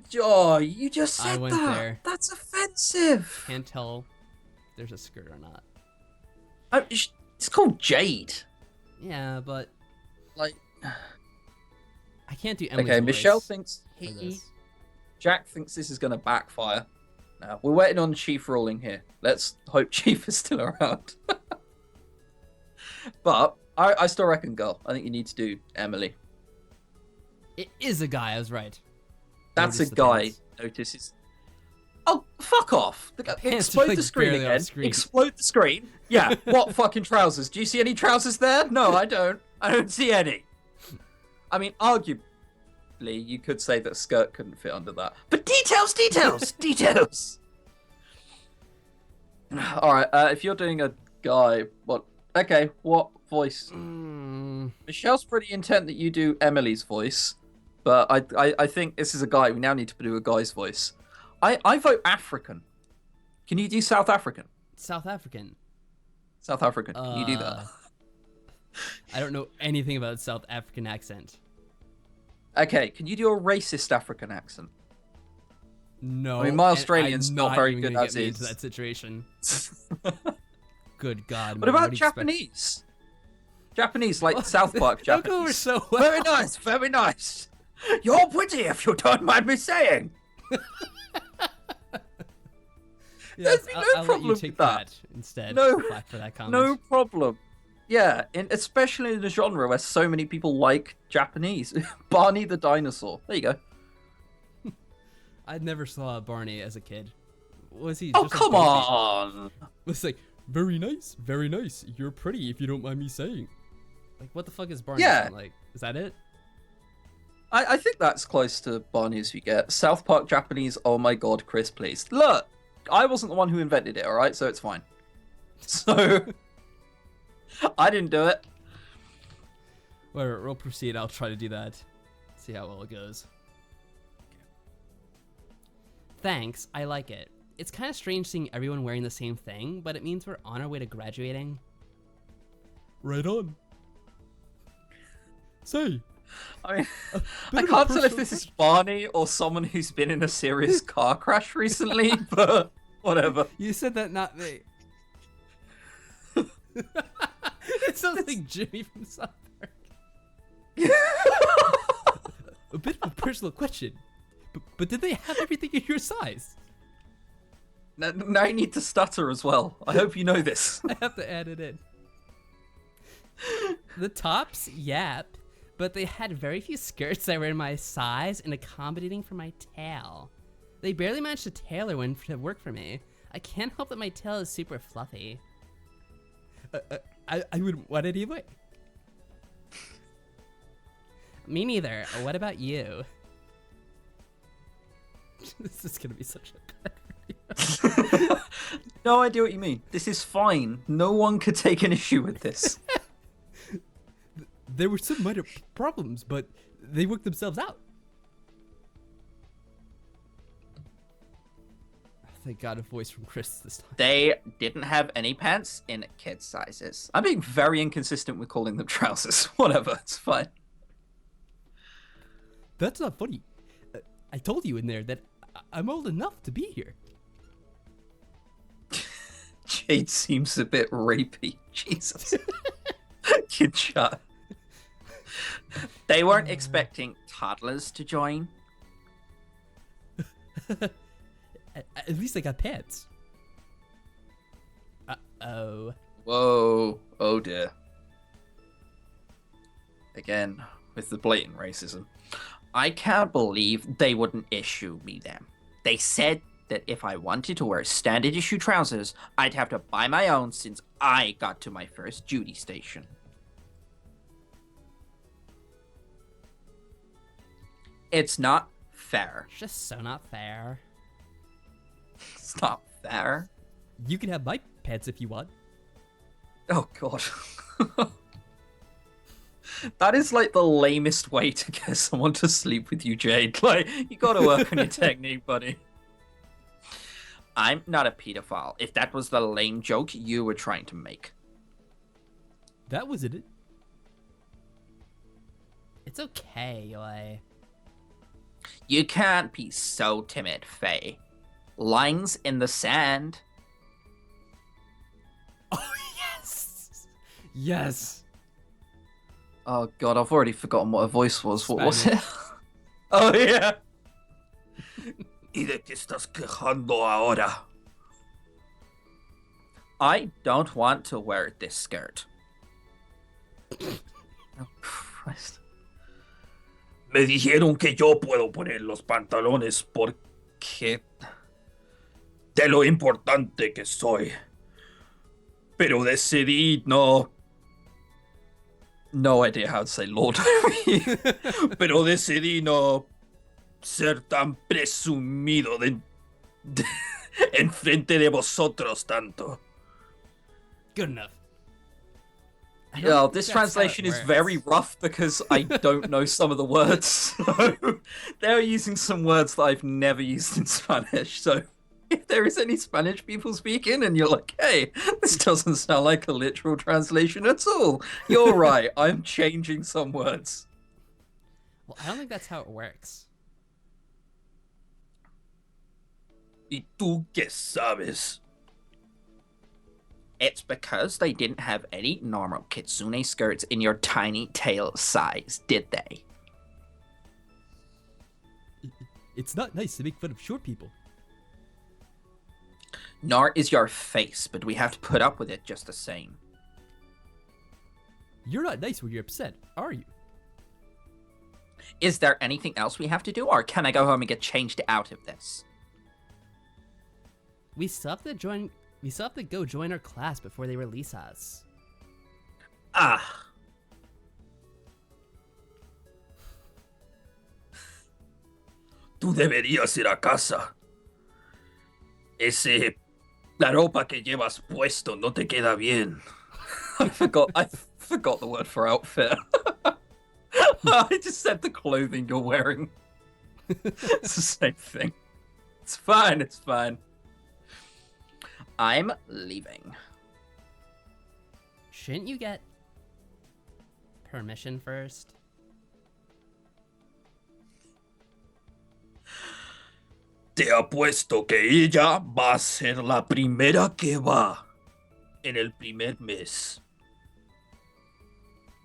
just said I went that. there. That's offensive. Can't tell if there's a skirt or not. It's called Jade. Yeah, but Like, I can't do Emily's okay, voice Michelle thinks for this. Jack thinks this is going to backfire. Now, we're waiting on Chief ruling here. Let's hope Chief is still around. But I still reckon girl. I think you need to do Emily. It is a guy, I was right. That's Notice a the guy. pants. Notice it's... Oh, fuck off. pants are, Explode like, the screen barely off again. screen. Explode the screen. Yeah, what fucking trousers? Do you see any trousers there? No, I don't. I don't see any. I mean, arguably, you could say that skirt couldn't fit under that. But details, details. All right, if you're doing a guy, what? Okay, what voice? Michelle's pretty intent that you do Emily's voice, but I think this is a guy. We now need to do a guy's voice. I vote African. Can you do South African? South African. South African. Can you do that? I don't know anything about South African accent. Okay, can you do a racist African accent? No. I mean, my and Australian's I'm not very even good gonna as get me is. into that situation. Good God. What man, about do you expect? Japanese? Japanese, like South Park Don't go over Japanese. so well. Very nice, very nice. You're pretty, if you don't mind me saying. Yes, There'd be no I'll let problem you with take that. that instead. No- Flack for that comment. No problem. Yeah, especially in a genre where so many people like Japanese. Barney the dinosaur. There you go. I never saw Barney as a kid. Was he? Oh, just a come baby? on. It's like very nice, very nice. You're pretty, if you don't mind me saying. Like, what the fuck is Barney? Yeah. Like, is that it? I think that's close to Barney as we get. South Park Japanese, oh my god, Chris, please. Look, I wasn't the one who invented it, alright? So it's fine. So, I didn't do it. Whatever, we'll proceed. I'll try to do that. See how well it goes. Thanks, I like it. It's kind of strange seeing everyone wearing the same thing, but it means we're on our way to graduating. Right on. Say, I mean, I can't tell if this is Barney or someone who's been in a serious car crash recently, but whatever. you said that, not me. It sounds like Jimmy from South Park. A bit of a personal question, but did they have everything in your size? Now you need to stutter as well. I hope you know this. I have to add it in. The tops, yep, but they had very few skirts that were in my size and accommodating for my tail. They barely managed to tailor one to work for me. I can't help that my tail is super fluffy. I wouldn't want it anyway. Me neither. What about you? This is gonna be such a bad No idea what you mean. This is fine. No one could take an issue with this. There were some minor problems, but they worked themselves out. Thank God, a voice from Chris this time. They didn't have any pants in kid sizes. I'm being very inconsistent with calling them trousers. Whatever, it's fine. That's not funny. I told you in there that I'm old enough to be here. Jade seems a bit rapey. Jesus. Kid shut. They weren't expecting toddlers to join. At least I got pants. Uh-oh. Whoa. Oh dear. Again, with the blatant racism. I can't believe they wouldn't issue me them. They said that if I wanted to wear standard issue trousers, I'd have to buy my own since I got to my first duty station. It's not fair. It's just so not fair. It's not fair. You can have my pants if you want. Oh god. That is like the lamest way to get someone to sleep with you, Jade. Like, you gotta work on your technique, buddy. I'm not a pedophile. If that was the lame joke you were trying to make. That was it. It's okay, like... You can't be so timid, Faye. Lines in the sand. Oh, yes! Yes! Oh god, I've already forgotten what her voice was. What was it? Spanish. Oh yeah! ¿Y de qué estás quejando ahora? I don't want to wear this skirt. Oh, Christ. Me dijeron que yo puedo poner los pantalones porque de lo importante que soy. Pero decidí no... No idea how to say Lord. Pero decidí no ser tan presumido en frente de vosotros tanto. Good enough. Yeah, this translation is very rough because I don't know some of the words. So they're using some words that I've never used in Spanish. So if there is any Spanish people speaking and you're like, hey, this doesn't sound like a literal translation at all, you're right. I'm changing some words. Well, I don't think that's how it works. ¿Y tú qué sabes? It's because they didn't have any normal kitsune skirts in your tiny tail size, did they? It's not nice to make fun of short people. Nor is your face, but we have to put up with it just the same. You're not nice when you're upset, are you? Is there anything else we have to do, or can I go home and get changed out of this? We still have to go join our class before they release us. Ah. Tú deberías ir a casa. La ropa que llevas puesto no te queda bien. I forgot the word for outfit. I just said the clothing you're wearing. It's the same thing. It's fine, it's fine. I'm leaving. Shouldn't you get permission first? Te apuesto que ella va a ser la primera que va en el primer mes.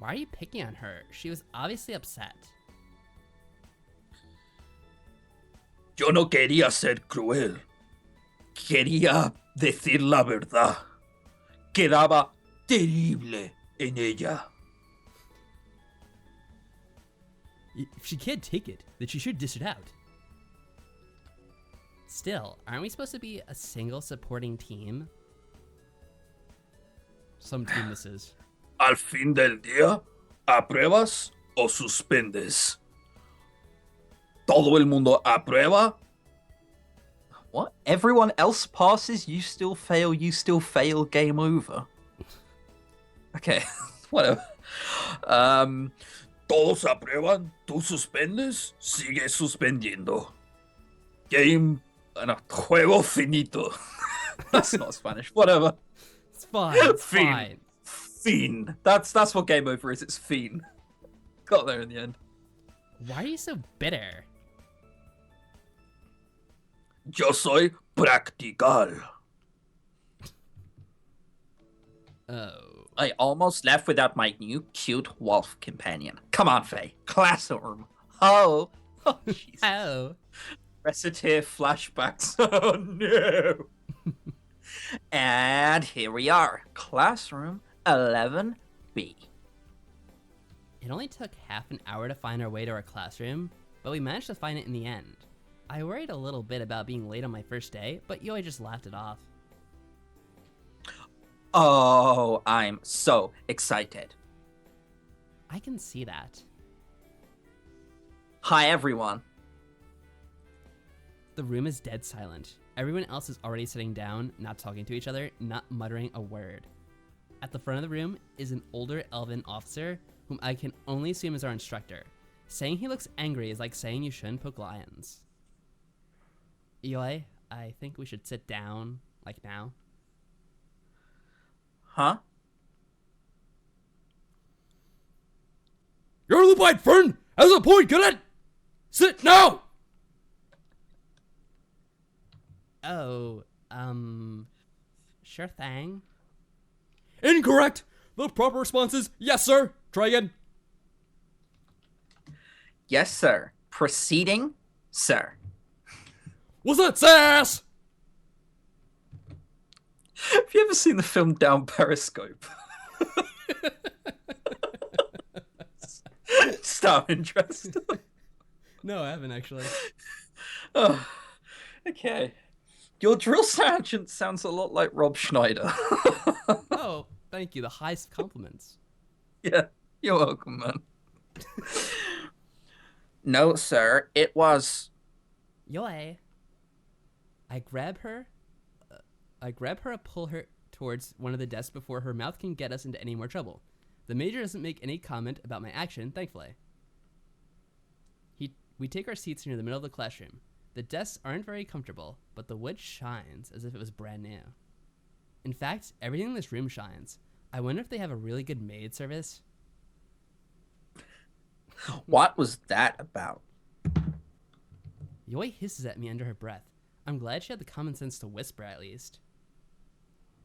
Why are you picking on her? She was obviously upset. Yo no quería ser cruel. Quería decir la verdad. Quedaba terrible en ella. If she can't take it, then she should dish it out. Still, aren't we supposed to be a single supporting team? Some team this is. Al fin del día, ¿apruebas o suspendes? Todo el mundo aprueba? What? Everyone else passes, you still fail, game over. Okay, whatever. Todos aprueban, tú suspendes, sigue suspendiendo. Game, juego finito. That's not Spanish, whatever. It's fine, it's fine. Fin. That's what game over is, it's fin. Got there in the end. Why are you so bitter? Yo soy practical. Oh. I almost left without my new cute wolf companion. Come on, Faye. Classroom. Oh. Oh, jeez. Oh. Recitative flashbacks. Oh, no. And here we are. Classroom 11B. It only took half an hour to find our way to our classroom, but we managed to find it in the end. I worried a little bit about being late on my first day, but Yoi just laughed it off. Oh, I'm so excited. I can see that. Hi, everyone. The room is dead silent. Everyone else is already sitting down, not talking to each other, not muttering a word. At the front of the room is an older elven officer, whom I can only assume is our instructor. Saying he looks angry is like saying you shouldn't poke lions. Yoi, I think we should sit down, like now. Huh? Your lupine friend has a point, cadet! Sit now! Oh, sure thing. Incorrect! The proper response is yes, sir. Try again. Yes, sir. Proceeding, sir. Was that sass? Have you ever seen the film Down Periscope? Start interest. No, I haven't actually. Oh, okay. Your drill sergeant sounds a lot like Rob Schneider. Oh, thank you. The highest compliments. Yeah, you're welcome, man. No, sir, it was... Yoy. I grab her and pull her towards one of the desks before her mouth can get us into any more trouble. The major doesn't make any comment about my action, thankfully. We take our seats near the middle of the classroom. The desks aren't very comfortable, but the wood shines as if it was brand new. In fact, everything in this room shines. I wonder if they have a really good maid service. What was that about? Yoi hisses at me under her breath. I'm glad she had the common sense to whisper, at least.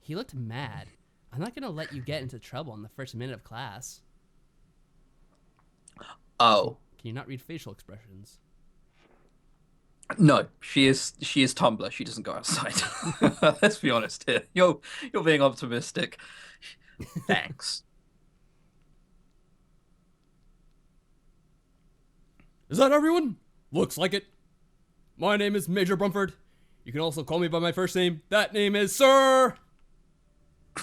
He looked mad. I'm not gonna let you get into trouble in the first minute of class. Oh. Can you not read facial expressions? No, she is Tumblr. She doesn't go outside. Let's be honest here. You're being optimistic. Thanks. Is that everyone? Looks like it. My name is Major Brumford. You can also call me by my first name. That name is Sir.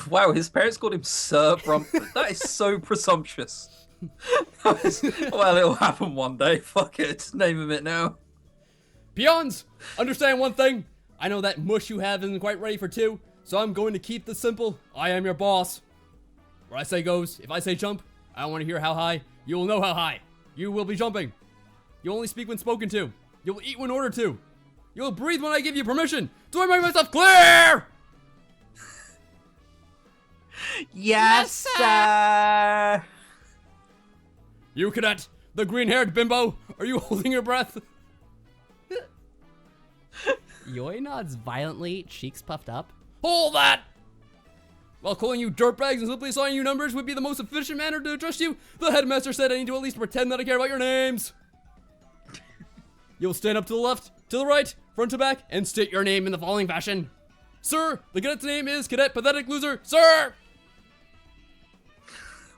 Wow, his parents called him Sir Brumford. That is so presumptuous. Well, it'll happen one day. Fuck it. Name him it now. Peons, understand one thing. I know that mush you have isn't quite ready for two, so I'm going to keep this simple. I am your boss. Where I say goes. If I say jump, I don't want to hear how high. You will know how high. You will be jumping. You only speak when spoken to. You will eat when ordered to. You will breathe when I give you permission. Do I make myself clear? Yes, sir. You cadet, the green-haired bimbo, are you holding your breath? Yoi nods violently, cheeks puffed up. Hold that! While calling you dirtbags and simply assigning you numbers would be the most efficient manner to address you, the headmaster said I need to at least pretend that I care about your names. You'll stand up to the left, to the right, front to back, and state your name in the following fashion. Sir, the cadet's name is Cadet Pathetic Loser, sir!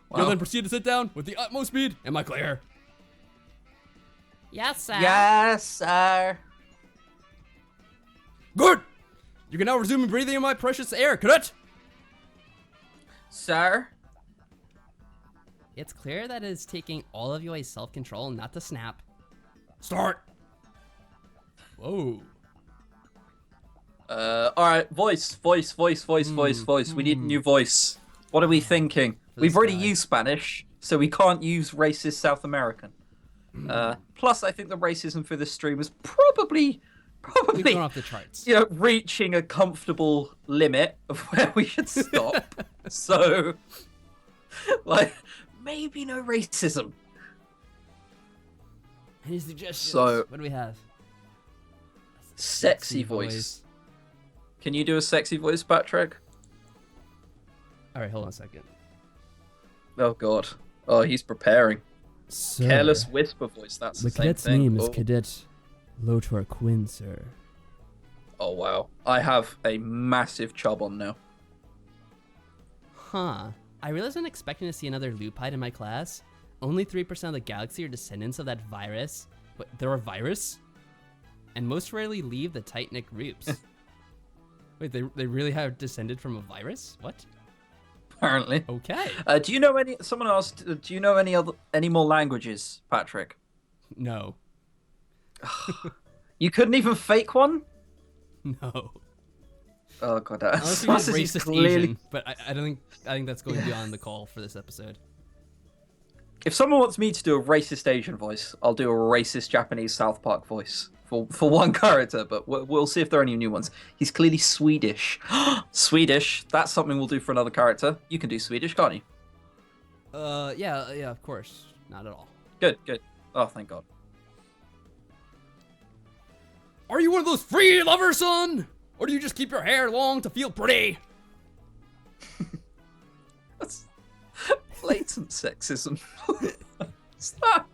Wow. You'll then proceed to sit down with the utmost speed. Am I clear? Yes, sir. Yes, sir. Good! You can now resume breathing in my precious air, cadet! Sir? It's clear that it is taking all of Yoi's self-control not to snap. Start! Whoa. Alright, voice. We need a new voice. What are we thinking? We've already used Spanish, so we can't use racist South American. Plus, I think the racism for this stream is probably We've gone off the charts. you know, reaching a comfortable limit of where we should stop. So, like, maybe no racism. Any suggestions? So- what do we have? Sexy voice. Can you do a sexy voice, Patrick? All right, hold on a second. Oh, God. Oh, he's preparing. Sir, Careless whisper voice, that's the the same cadet's thing. name is Oh. Cadet Lotor Quinn, sir. Oh, wow. I have a massive chub on now. Huh. I really wasn't expecting to see another lupine in my class. Only 3% of the galaxy are descendants of that virus. But there are virus? And most rarely leave the tight-knit groups. Wait, they really have descended from a virus? What? Apparently. Okay. Do you know any? Someone asked. Do you know any more languages, Patrick? No. You couldn't even fake one. No. Oh God, Unless you're just racist Asian, but I don't think that's going beyond the call for this episode. If someone wants me to do a racist Asian voice, I'll do a racist Japanese South Park voice for one character, but we'll see if there are any new ones. He's clearly Swedish. Swedish. That's something we'll do for another character. You can do Swedish, can't you? Yeah, of course. Not at all. Good. Oh, thank God. Are you one of those free lovers, son? Or do you just keep your hair long to feel pretty? That's blatant sexism. Stop.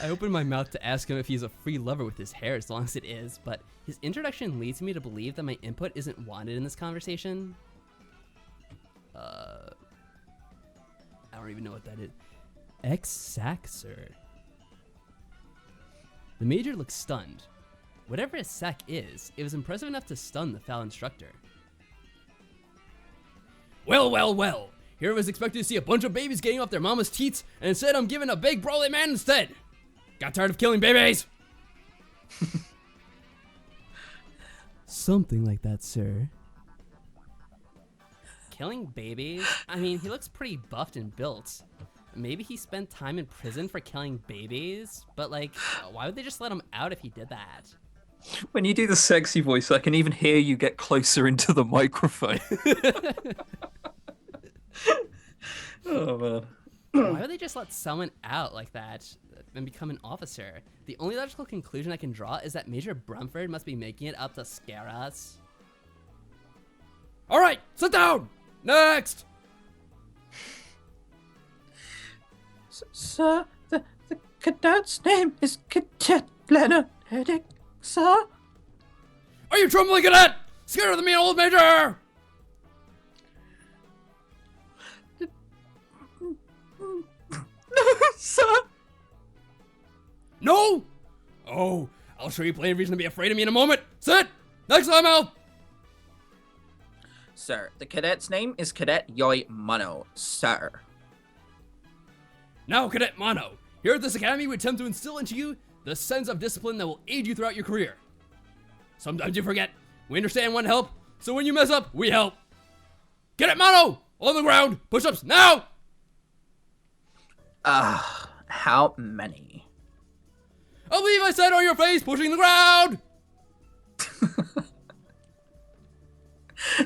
I opened my mouth to ask him if he's a free lover with his hair, as long as it is, but his introduction leads me to believe that my input isn't wanted in this conversation. I don't even know what that is. Ex-sac, sir. The major looks stunned. Whatever a sac is, it was impressive enough to stun the foul instructor. Well. Here I was expecting to see a bunch of babies getting off their mama's teats, and instead I'm given a big brawly man instead. Got tired of killing babies. Something like that, sir. Killing babies? I mean, he looks pretty buffed and built. Maybe he spent time in prison for killing babies, but like, why would they just let him out if he did that? When you do the sexy voice, I can even hear you get closer into the microphone. Oh, man. Why would they just let someone out like that and become an officer? The only logical conclusion I can draw is that Major Brumford must be making it up to scare us. All right, sit down. Next. Sir, the cadet's name is Cadet Leonard Heddick, sir. Are you trembling, cadet? Scared of me, old major? Sir. No? Oh, I'll show you plain reason to be afraid of me in a moment. Sit. Next time out. Sir, the cadet's name is Cadet Yoi Mano, sir. Now, Cadet Mono, here at this academy we attempt to instill into you the sense of discipline that will aid you throughout your career. Sometimes you forget. We understand one help, so when you mess up, we help. Cadet Mono, on the ground, push-ups now! How many? I believe I said on your face, pushing the ground!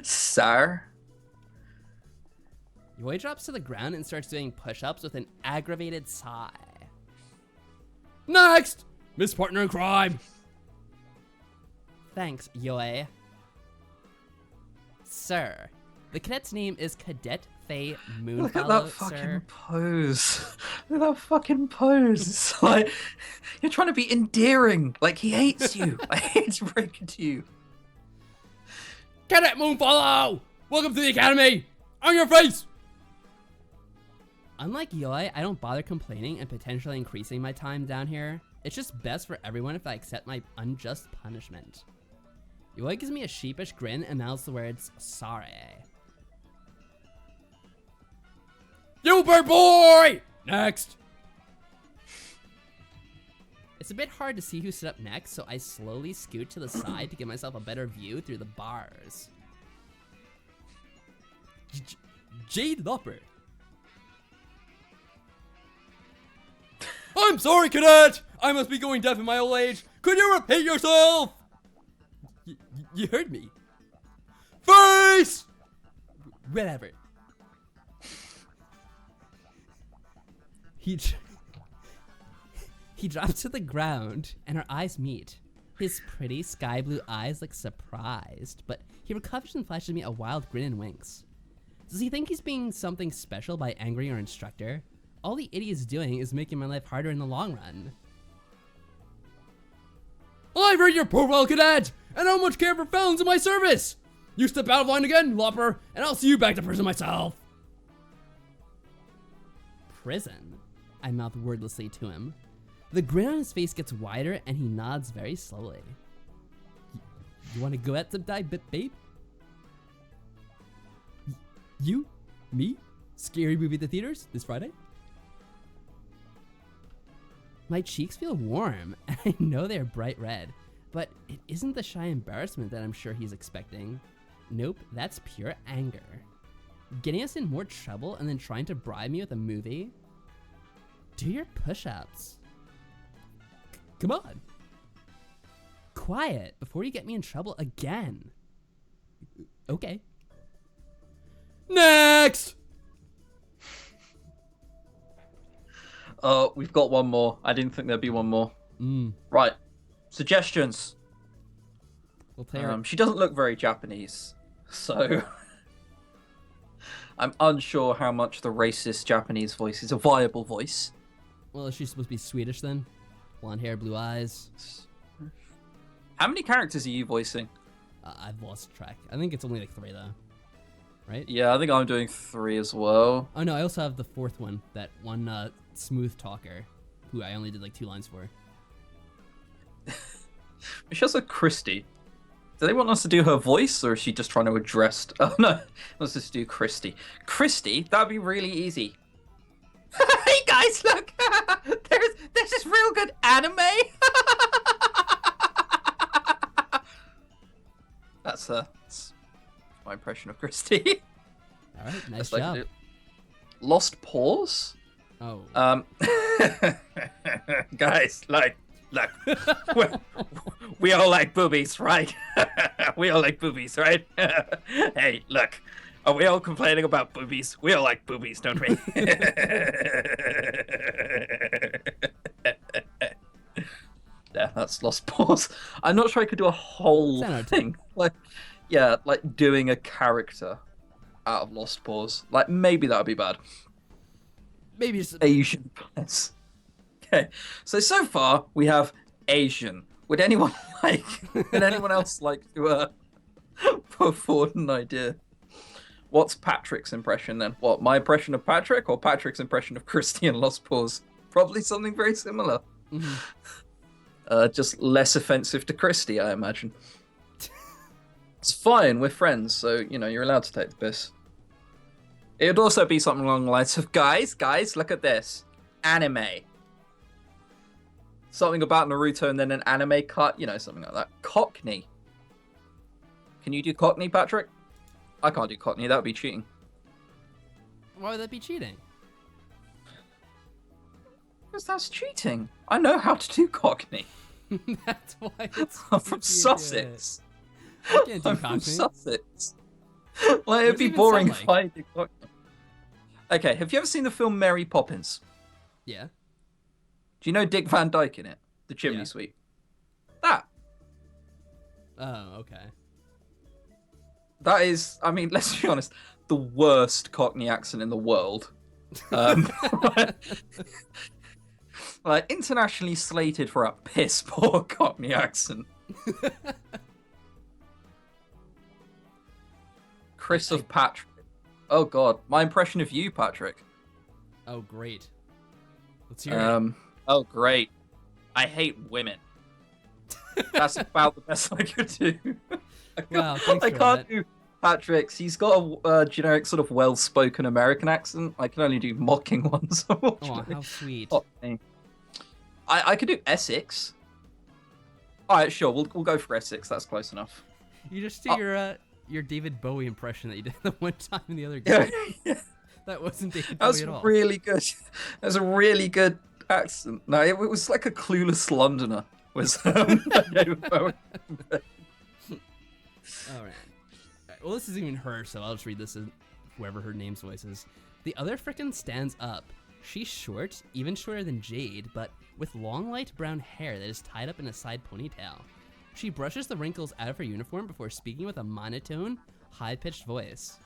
Sir? Yoi drops to the ground and starts doing push-ups with an aggravated sigh. Next! Miss Partner in Crime. Thanks, Yoi. Sir, the cadet's name is Cadet Faye Moonfollow, Look at that fucking sir. pose. Look at that fucking pose. It's like, you're trying to be endearing. Like, he hates you. I hate to break it to you. Cadet Moonfollow! Welcome to the academy! On your face! Unlike Yoi, I don't bother complaining and potentially increasing my time down here. It's just best for everyone if I accept my unjust punishment. Yoi gives me a sheepish grin and mouths the words, sorry. You bird boy! Next! It's a bit hard to see who stood up next, so I slowly scoot to the side to give myself a better view through the bars. Jade Lopper. I'm sorry, cadet! I must be going deaf in my old age. Could you repeat yourself? You heard me. Face! Whatever. He drops to the ground, and our eyes meet. His pretty sky blue eyes look surprised, but he recovers and flashes me a wild grin and winks. Does he think he's being something special by angering our instructor? All the idiot's doing is making my life harder in the long run. I've read your profile, cadet, and how much care for felons in my service. You step out of line again, Lopper, and I'll see you back to prison myself. Prison? I mouth wordlessly to him. The grin on his face gets wider, and he nods very slowly. You want to go at some time, babe? You? Me? Scary movie at the theaters this Friday? My cheeks feel warm, and I know they're bright red, but it isn't the shy embarrassment that I'm sure he's expecting. Nope, that's pure anger. Getting us in more trouble and then trying to bribe me with a movie? Do your push-ups. Come on. Quiet before you get me in trouble again. Okay. Next! Oh, we've got one more. I didn't think there'd be one more. Right. Suggestions. We'll play her. She doesn't look very Japanese, so I'm unsure how much the racist Japanese voice is a viable voice. Well, is she supposed to be Swedish then? Blonde hair, blue eyes. How many characters are you voicing? I've lost track. I think it's only like 3 though. Right? Yeah, I think I'm doing 3 as well. Oh no, I also have the 4th one. That one smooth talker, who I only did like 2 lines for. She also Christy. Do they want us to do her voice, or is she just trying to address? Oh no, let's just do Christy. Christy, that'd be really easy. Hey guys, look! there's this real good anime. That's my impression of Christy. All right, nice That's job. like Lost Pause. Oh. Guys, look, we all like boobies, right? We all like boobies, right? Hey, look, are we all complaining about boobies? We all like boobies, don't we? Yeah, that's Lost Pause. I'm not sure I could do a whole thing. Like doing a character out of Lost Pause. Like, maybe that would be bad. Maybe just Asian plus. Okay, so far we have Asian. Would anyone else like to put forward an idea? What's Patrick's impression then? What, my impression of Patrick or Patrick's impression of Christy and Lost Pause? Probably something very similar. Mm-hmm. Just less offensive to Christy, I imagine. It's fine, we're friends, so you're allowed to take the piss. It would also be something along the lines of, guys, look at this. Anime. Something about Naruto and then an anime cut, something like that. Cockney. Can you do Cockney, Patrick? I can't do Cockney, that would be cheating. Why would that be cheating? Because that's cheating. I know how to do Cockney. That's why it's I'm from Sussex. I can't do I'm Cockney. from Sussex. Like, it'd be boring if I did Cockney. Okay, have you ever seen the film Mary Poppins? Yeah. Do you know Dick Van Dyke in it? The chimney sweep. That. Oh, okay. That is, I mean, let's be honest, the worst Cockney accent in the world. Like, internationally slated for a piss poor Cockney accent. Chris of Patrick. Oh god, my impression of you, Patrick. Oh great. Let's hear it. Oh great. I hate women. That's about the best I could do. I can't do Patrick's. He's got a generic sort of well-spoken American accent. I can only do mocking ones. Oh, how sweet. I could do Essex. All right, sure. We'll go for Essex. That's close enough. You just do your David Bowie impression that you did the one time in the other game. Yeah. That wasn't David Bowie at all. That was really good. That was a really good accent. No, it was like a clueless Londoner. Was David Bowie. All right. Well, this isn't even her, so I'll just read this as whoever her name's voice is. The other frickin' stands up. She's short, even shorter than Jade, but with long light brown hair that is tied up in a side ponytail. She brushes the wrinkles out of her uniform before speaking with a monotone, high-pitched voice.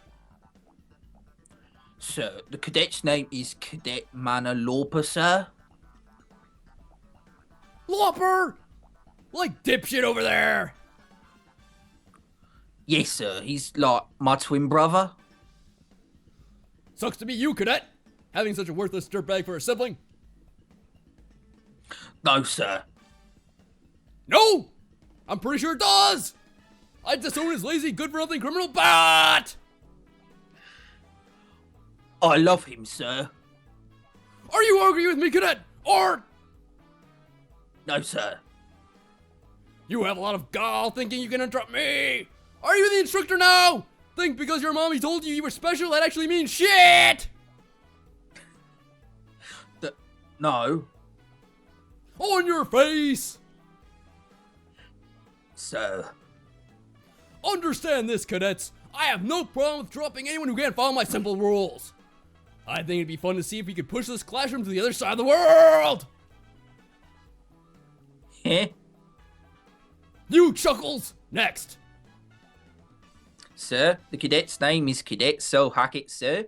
So, the cadet's name is Cadet Mana Lauper, sir? Lauper! Like dipshit over there! Yes, sir. He's like my twin brother. Sucks to be you, cadet! Having such a worthless dirtbag for a sibling. No, sir. No! I'm pretty sure it does! I'd disown his lazy, good-for-nothing criminal, but... I love him, sir. Are you arguing with me, cadet? Or... No, sir. You have a lot of gall thinking you can interrupt me! Are you the instructor now? Think because your mommy told you you were special, that actually means shit! No. On your face! Sir. Understand this, cadets. I have no problem with dropping anyone who can't follow my simple rules. I think it'd be fun to see if we could push this classroom to the other side of the world! Heh? You Chuckles! Next! Sir, the cadet's name is Cadet So Hackett, sir.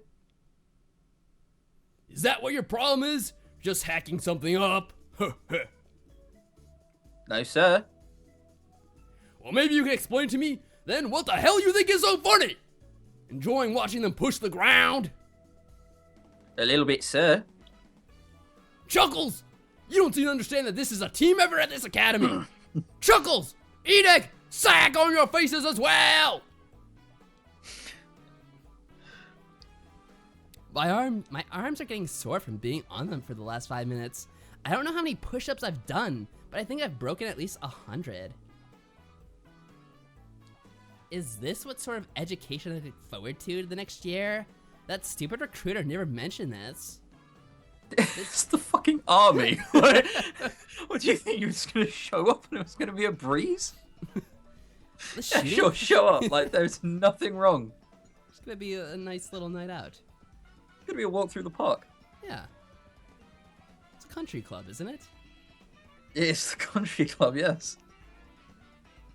Is that what your problem is? Just hacking something up? No, sir. Well, maybe you can explain to me, then, what the hell you think is so funny? Enjoying watching them push the ground? A little bit, sir. Chuckles! You don't seem to understand that this is a team effort at this academy. Chuckles! Edek! Sack on your faces as well! My arms are getting sore from being on them for the last 5 minutes. I don't know how many push-ups I've done, but I think I've broken at least 100. Is this what sort of education I look forward to the next year? That stupid recruiter never mentioned this. It's the fucking army. What do you think? You're just going to show up and it was going to be a breeze? The Yeah, shooting? sure, show up. Like, there's nothing wrong. It's gonna be a nice little night out. It's going to be a walk through the park. Yeah. It's a country club, isn't it? It's the country club, yes.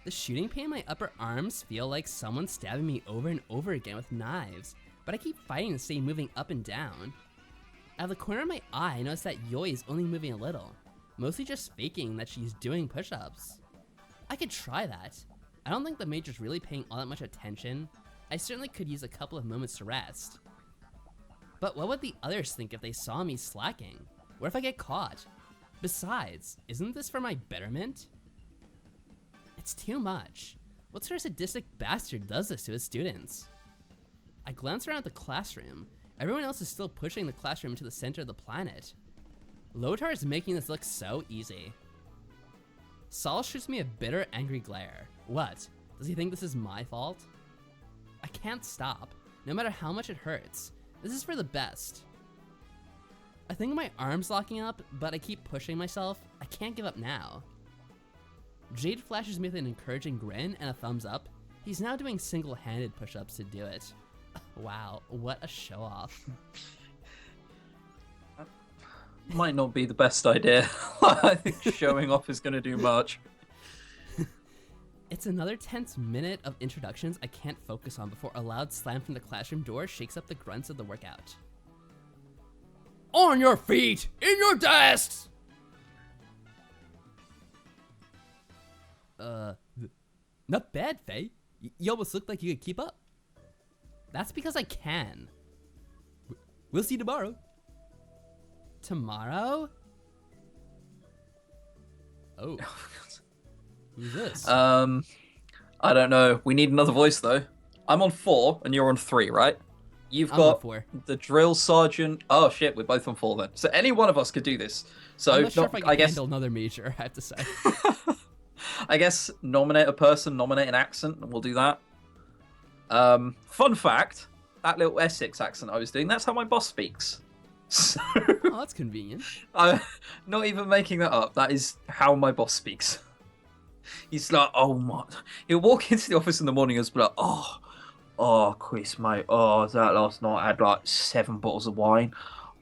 The shooting pain in my upper arms feel like someone stabbing me over and over again with knives, but I keep fighting to stay moving up and down. Out of the corner of my eye, I notice that Yoi is only moving a little, mostly just faking that she's doing push-ups. I could try that. I don't think the major's really paying all that much attention. I certainly could use a couple of moments to rest. But what would the others think if they saw me slacking? What if I get caught? Besides, isn't this for my betterment? It's too much. What sort of sadistic bastard does this to his students? I glance around at the classroom. Everyone else is still pushing the classroom to the center of the planet. Lotar is making this look so easy. Saul shoots me a bitter, angry glare. What? Does he think this is my fault? I can't stop, no matter how much it hurts. This is for the best. I think my arm's locking up, but I keep pushing myself. I can't give up now. Jade flashes me with an encouraging grin and a thumbs up. He's now doing single-handed push-ups to do it. Wow, what a show-off. Might not be the best idea. I think showing off is going to do much. It's another tense minute of introductions I can't focus on before a loud slam from the classroom door shakes up the grunts of the workout. On your feet! In your desks! Not bad, Faye. You almost look like you could keep up. That's because I can. We'll see tomorrow. Tomorrow? Oh. Who's this? I don't know. We need another voice, though. I'm on 4, and you're on 3, right? You've I'm got on 4. the drill sergeant. Oh, shit, we're both on 4 then. So any one of us could do this. So I'm not sure if I can guess, handle another major, I have to say. I guess nominate a person, nominate an accent, and we'll do that. Fun fact, that little Essex accent I was doing, that's how my boss speaks. So, Oh, that's convenient. I'm not even making that up. That is how my boss speaks. He's like, oh my. He'll walk into the office in the morning and be like, oh, Chris, mate. Oh, that last night I had like 7 bottles of wine.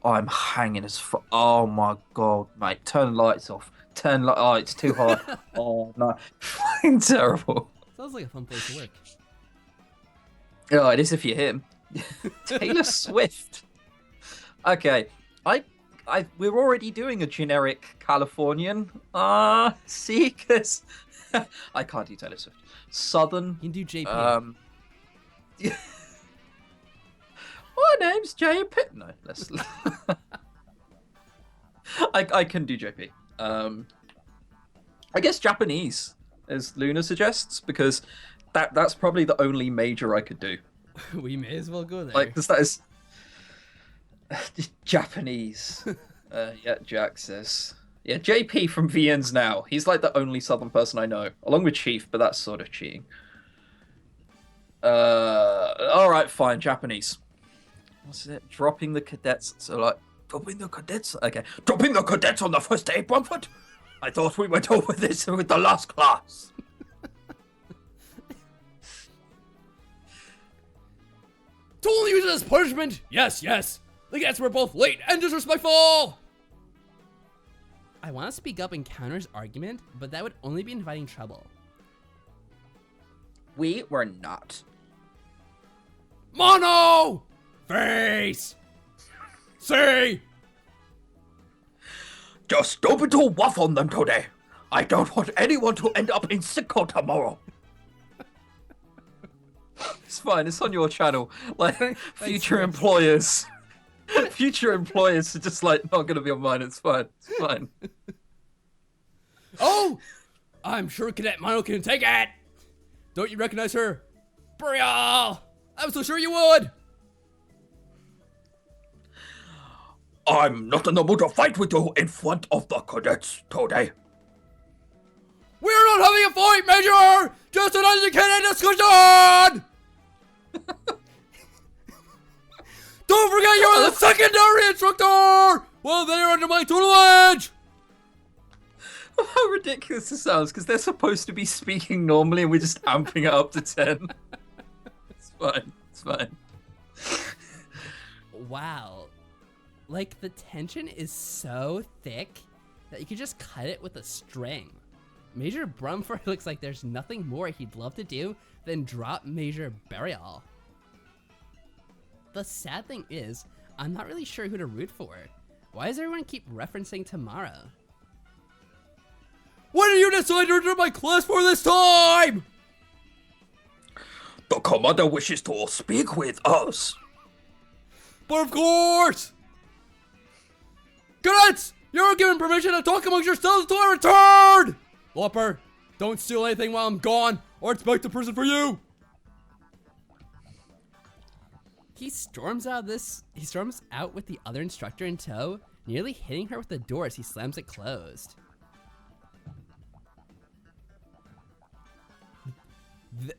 I'm hanging as oh my god, mate. Turn the lights off. Oh, it's too hard. Oh no, fucking terrible. Sounds like a fun place to work. Oh, it is if you're him. Taylor Swift. Okay, we're already doing a generic Californian. See, because I can't do Taylor Swift. Southern. You can do JP. My name's JP. No, let's. I can do JP. I guess Japanese, as Luna suggests, because that's probably the only major I could do. We may as well go there. Like, because that is Japanese. Yeah, Jack says. Yeah, JP from VN's Now. He's like the only Southern person I know, along with Chief, but that's sort of cheating. All right, fine, Japanese. What's it? Dropping the cadets. So like, Dropping the cadets? Okay. Dropping the cadets on the first day, Bromford? I thought we went over this with the last class. To only use it as punishment? Yes, yes. The cadets were both late and disrespectful. I want to speak up and counter his argument, but that would only be inviting trouble. We were not. Mono! Face! See! Just don't be too rough on them today. I don't want anyone to end up in sicko tomorrow. It's fine, it's on your channel. Like, future employers. Future employers are just like, not gonna be on mine, it's fine. It's fine. Oh! I'm sure Cadet Mono can take it! Don't you recognize her? Burial! I'm so sure you would! I'm not in the mood to fight with you in front of the cadets today. We're not having a fight, Major! Just an educated discussion! Don't forget you're the secondary instructor! Well, they're under my tutelage! How ridiculous this sounds, because they're supposed to be speaking normally and we're just amping it up to 10. It's fine, it's fine. Wow. Like, the tension is so thick that you could just cut it with a string. Major Brumford looks like there's nothing more he'd love to do than drop Major Burial. The sad thing is, I'm not really sure who to root for. Why does everyone keep referencing tomorrow? What did you decide to enter my class for this time? The commander wishes to speak with us. But of course! Cadets! You're given permission to talk amongst yourselves until I return! Lopper, don't steal anything while I'm gone, or it's back to prison for you! He storms out with the other instructor in tow, nearly hitting her with the door as he slams it closed.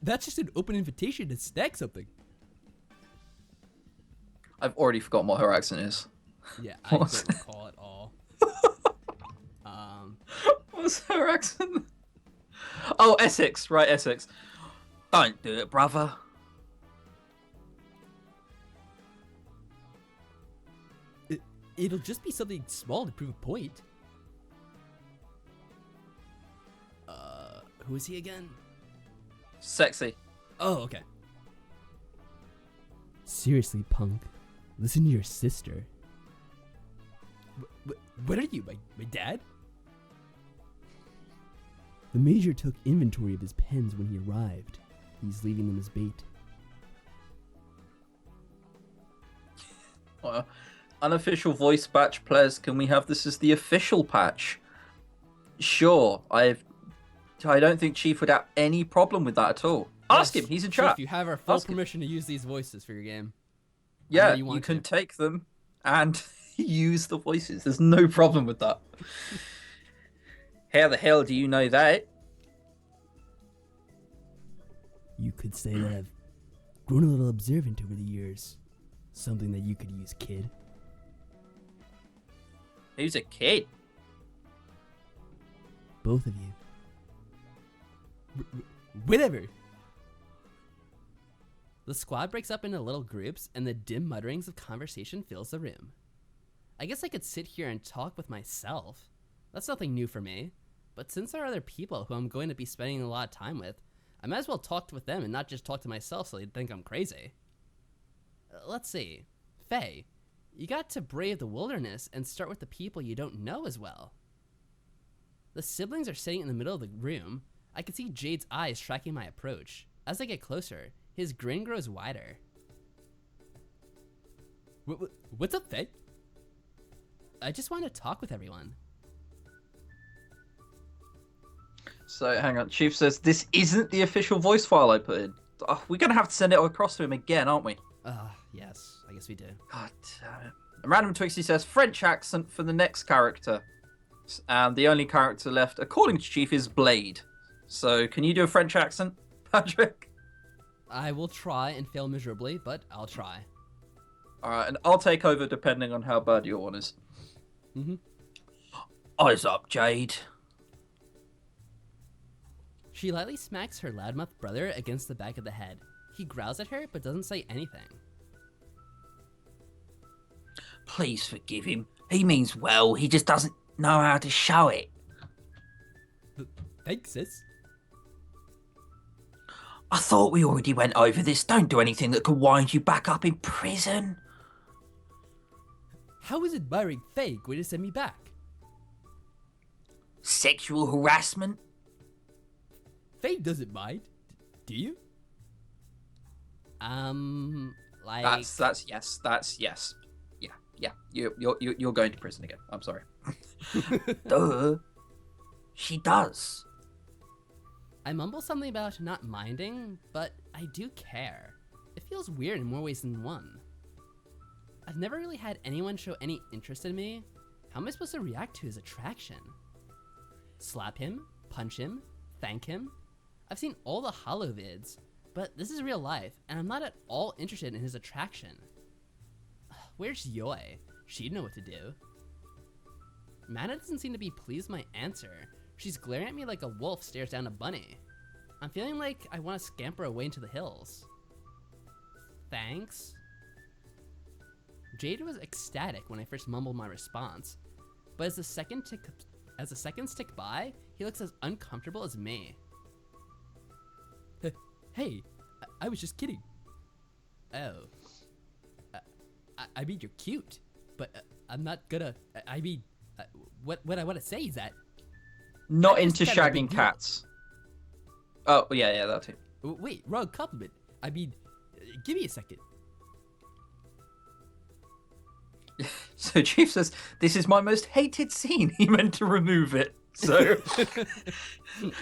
That's just an open invitation to snag something. I've already forgotten what her accent is. Yeah, I don't recall at all. What's her accent? Oh, Essex, right, Essex. Don't do it, brother. It'll just be something small to prove a point. Who is he again? Sexy. Oh, okay. Seriously, punk. Listen to your sister. What are you, my dad? The Major took inventory of his pens when he arrived. He's leaving them as bait. Well, unofficial voice patch players, can we have this as the official patch? Sure, I don't think Chief would have any problem with that at all. Ask him, he's in chat. Chief, you have our full permission to use these voices for your game. Yeah, you can take them and use the voices. There's no problem with that. How the hell do you know that? You could say that I've grown a little observant over the years. Something that you could use, kid. Who's a kid? Both of you. Whatever. The squad breaks up into little groups, and the dim mutterings of conversation fills the room. I guess I could sit here and talk with myself. That's nothing new for me. But since there are other people who I'm going to be spending a lot of time with, I might as well talk with them and not just talk to myself so they'd think I'm crazy. Let's see. Faye, you got to brave the wilderness and start with the people you don't know as well. The siblings are sitting in the middle of the room. I can see Jade's eyes tracking my approach. As I get closer, his grin grows wider. What's up, Faye? I just want to talk with everyone. So, hang on. Chief says, this isn't the official voice file I put in. Oh, we're going to have to send it across to him again, aren't we? Yes, I guess we do. God damn it. And Random Twixie says, French accent for the next character. And the only character left, according to Chief, is Blade. So, can you do a French accent, Patrick? I will try and fail miserably, but I'll try. Alright, and I'll take over depending on how bad your one is. Mm-hmm. Eyes up, Jade. She lightly smacks her loudmouth brother against the back of the head. He growls at her, but doesn't say anything. Please forgive him. He means well, he just doesn't know how to show it. Thanks, sis. I thought we already went over this. Don't do anything that could wind you back up in prison. How is admiring Faye going to send me back? Sexual harassment? Faye doesn't mind. Do you? Like... That's yes. That's yes. Yeah. You're going to prison again. I'm sorry. Duh. She does. I mumble something about not minding, but I do care. It feels weird in more ways than one. I've never really had anyone show any interest in me. How am I supposed to react to his attraction? Slap him? Punch him? Thank him? I've seen all the hollow vids, but this is real life, and I'm not at all interested in his attraction. Where's Yoi? She'd know what to do. Mana doesn't seem to be pleased with my answer. She's glaring at me like a wolf stares down a bunny. I'm feeling like I want to scamper away into the hills. Thanks. Jade was ecstatic when I first mumbled my response, but as the seconds tick by, he looks as uncomfortable as me. Hey, I was just kidding. Oh. I mean, you're cute, but I'm not gonna. I mean, what I want to say is that. Not I into just got a shagging big deal. cats. Oh, yeah, that too. Wait, wrong compliment. I mean, give me a second. So Chief says, this is my most hated scene. He meant to remove it. So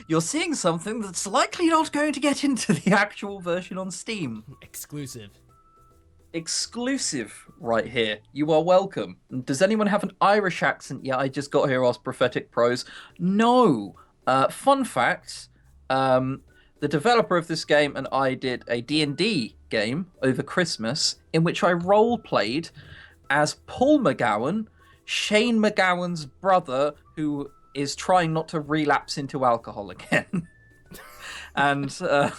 you're seeing something that's likely not going to get into the actual version on Steam. Exclusive. Exclusive right here. You are welcome. Does anyone have an Irish accent? Yeah, I just got here asked prophetic prose. No. Fun fact, the developer of this game and I did a D&D game over Christmas in which I role-played as Paul McGowan, Shane McGowan's brother, who is trying not to relapse into alcohol again. And that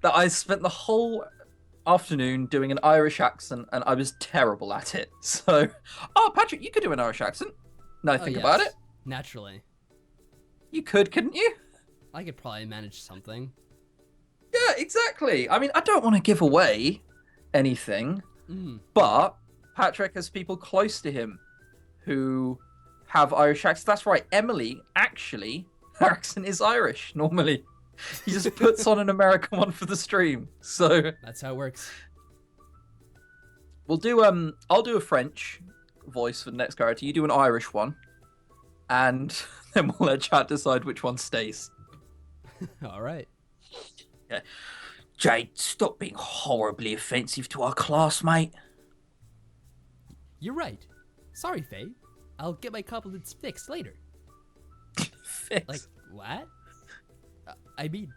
I spent the whole afternoon doing an Irish accent, and I was terrible at it. So, Patrick, you could do an Irish accent. Now think about it. Naturally. You could, couldn't you? I could probably manage something. Yeah, exactly. I mean, I don't want to give away anything, but Patrick has people close to him who have Irish accents. That's right, Emily, actually, her accent is Irish, normally. He just puts on an American one for the stream. So That's how it works. we'll do I'll do a French voice for the next character. You do an Irish one, and then we'll let chat decide which one stays. All right. Yeah. Jade, stop being horribly offensive to our classmate. You're right. Sorry, Faye. I'll get my compliments fixed later. Fix. Like, what? I mean...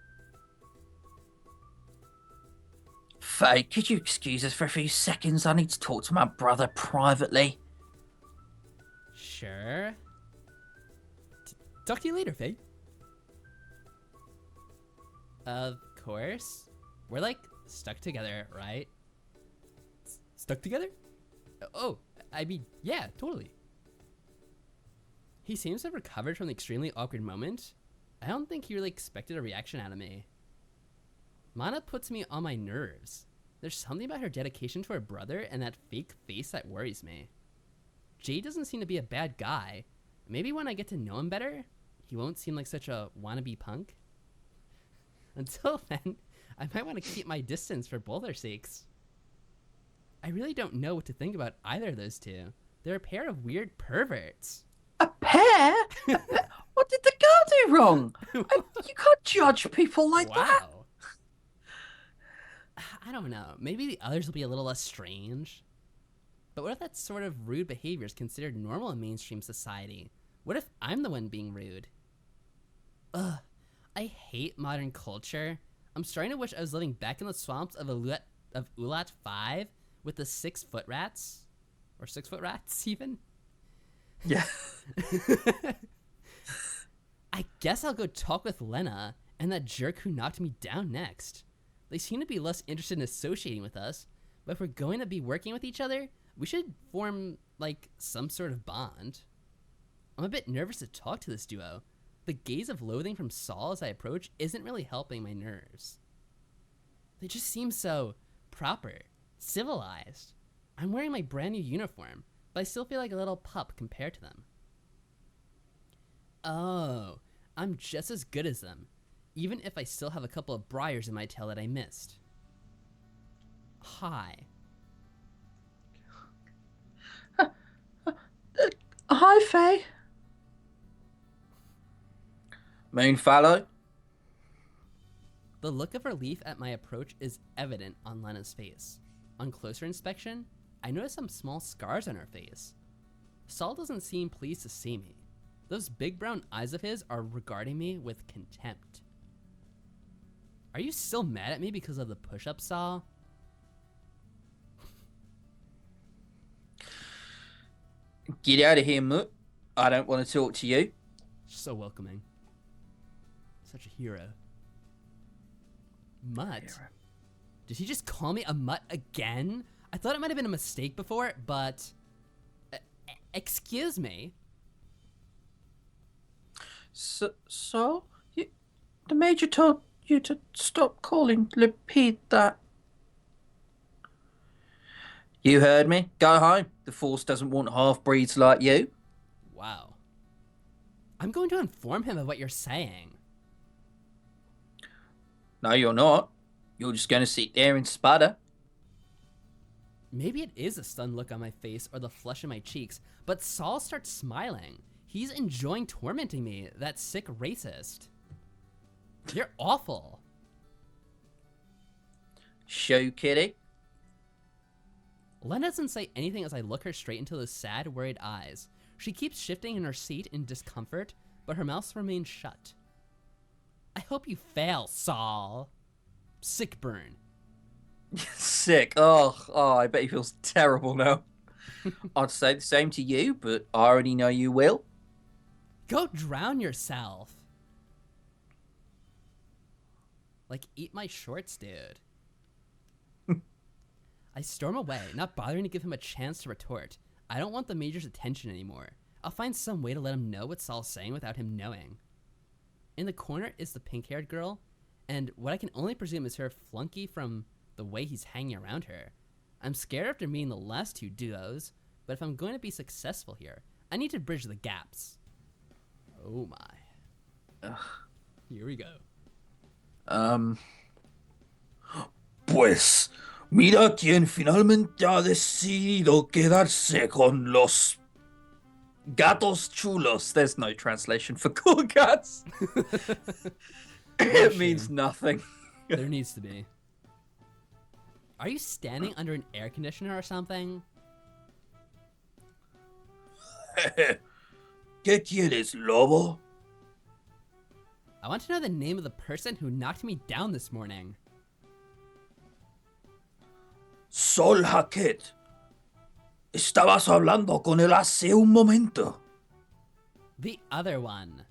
Faye, could you excuse us for a few seconds? I need to talk to my brother privately. Sure. Talk to you later, Faye. Of course. We're, like, stuck together, right? Stuck together? Oh, I mean, yeah, totally. He seems to have recovered from the extremely awkward moment. I don't think he really expected a reaction out of me. Mana puts me on my nerves. There's something about her dedication to her brother and that fake face that worries me. Jay doesn't seem to be a bad guy. Maybe when I get to know him better, he won't seem like such a wannabe punk. Until then, I might want to keep my distance for both our sakes. I really don't know what to think about either of those two. They're a pair of weird perverts. A pair? What did the girl do wrong? You can't judge people like that. Wow. I don't know. Maybe the others will be a little less strange. But what if that sort of rude behavior is considered normal in mainstream society? What if I'm the one being rude? Ugh. I hate modern culture. I'm starting to wish I was living back in the swamps of Ulat 5 with the 6-foot rats? Or 6-foot rats, even? Yeah. I guess I'll go talk with Lena and that jerk who knocked me down next. They seem to be less interested in associating with us, but if we're going to be working with each other, we should form, like, some sort of bond. I'm a bit nervous to talk to this duo. The gaze of loathing from Saul as I approach isn't really helping my nerves. They just seem so proper, civilized. I'm wearing my brand new uniform, but I still feel like a little pup compared to them. Oh, I'm just as good as them, even if I still have a couple of briars in my tail that I missed. Hi. Hi, Faye. Moonfallow. The look of relief at my approach is evident on Lena's face. On closer inspection, I notice some small scars on her face. Saul doesn't seem pleased to see me. Those big brown eyes of his are regarding me with contempt. Are you still mad at me because of the push-up, Saul? Get out of here, Moot. I don't want to talk to you. So welcoming. Such a hero. Mutt? Did he just call me a mutt again? I thought it might have been a mistake before, but... excuse me? So? The Major told you to stop calling Lupita. You heard me. Go home. The Force doesn't want half-breeds like you. Wow. I'm going to inform him of what you're saying. No, you're not. You're just going to sit there and sputter. Maybe it is a stunned look on my face or the flush in my cheeks, but Saul starts smiling. He's enjoying tormenting me, that sick racist. You're awful. Show, kitty. Len doesn't say anything as I look her straight into those sad, worried eyes. She keeps shifting in her seat in discomfort, but her mouth remains shut. I hope you fail, Saul. Sick burn. Sick. Oh, I bet he feels terrible now. I'd say the same to you, but I already know you will. Go drown yourself. Like, eat my shorts, dude. I storm away, not bothering to give him a chance to retort. I don't want the Major's attention anymore. I'll find some way to let him know what Saul's saying without him knowing. In the corner is the pink-haired girl, and what I can only presume is her flunky from the way he's hanging around her. I'm scared after meeting the last two duos, but if I'm going to be successful here, I need to bridge the gaps. Oh my. Ugh. Here we go. Pues, mira quién finalmente ha decidido quedarse con los gatos chulos. There's no translation for cool cats. It means nothing. There needs to be. Are you standing under an air conditioner or something? ¿Qué quieres, lobo? I want to know the name of the person who knocked me down this morning. Sol Hackett. Estabas hablando con él hace un momento. The other one.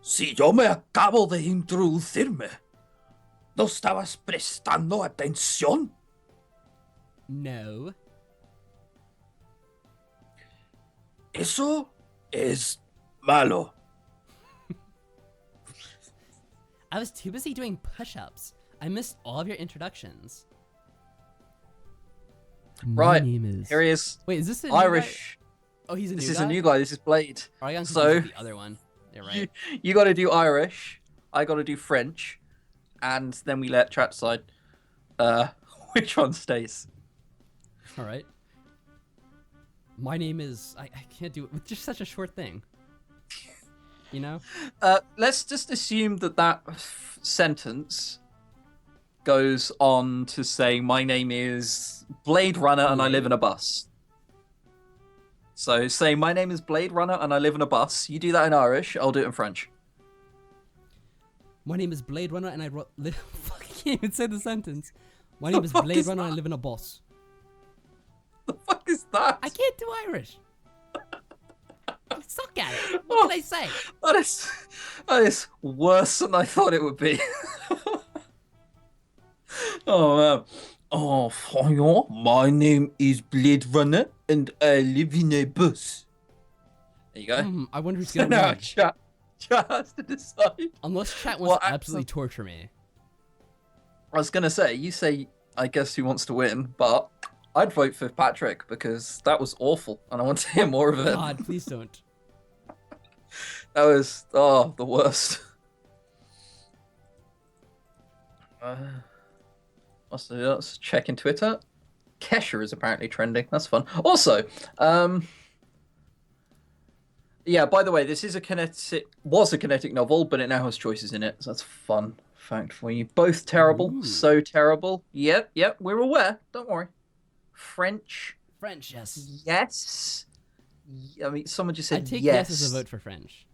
Si yo me acabo de introducirme, ¿no estabas prestando atención? No. Eso es malo. I was too busy doing push-ups. I missed all of your introductions. Right, My name is... here he is. Wait, is this a Irish. Oh, he's a This new is guy? a new guy. This is Blade. Oh, I got So- confused with the other one. You're right. You got to do Irish. I got to do French, and then we let chat decide which one stays. All right. My name is... I can't do it with just such a short thing. You know? Let's just assume that sentence goes on to say, my name is Blade Runner and I live in a bus. So say, my name is Blade Runner and I live in a bus. You do that in Irish, I'll do it in French. My name is Blade Runner and I Fuck, I can't even say the sentence. My name is fuck Blade is Runner. that? I live in a boss. The fuck is that? I can't do Irish. I suck at it. What can I say? That is worse than I thought it would be. Oh man. Oh, fire. My name is Blade Runner, and I live in a bus. There you go. I wonder who's So gonna now win. chat has to decide. Unless chat wants What to accent? absolutely torture me. I was gonna say, you say, I guess who wants to win, but I'd vote for Patrick because that was awful, and I want to hear more of it. God, please don't. That was the worst. Let's check in Twitter. Kesha is apparently trending. That's fun. Also, yeah. By the way, this is was a kinetic novel, but it now has choices in it. So that's a fun fact for you. Both terrible, Ooh. so terrible. Yep, we're aware. Don't worry. French. French, yes. Yes. I mean, someone just said I take yes. yes as a vote for French.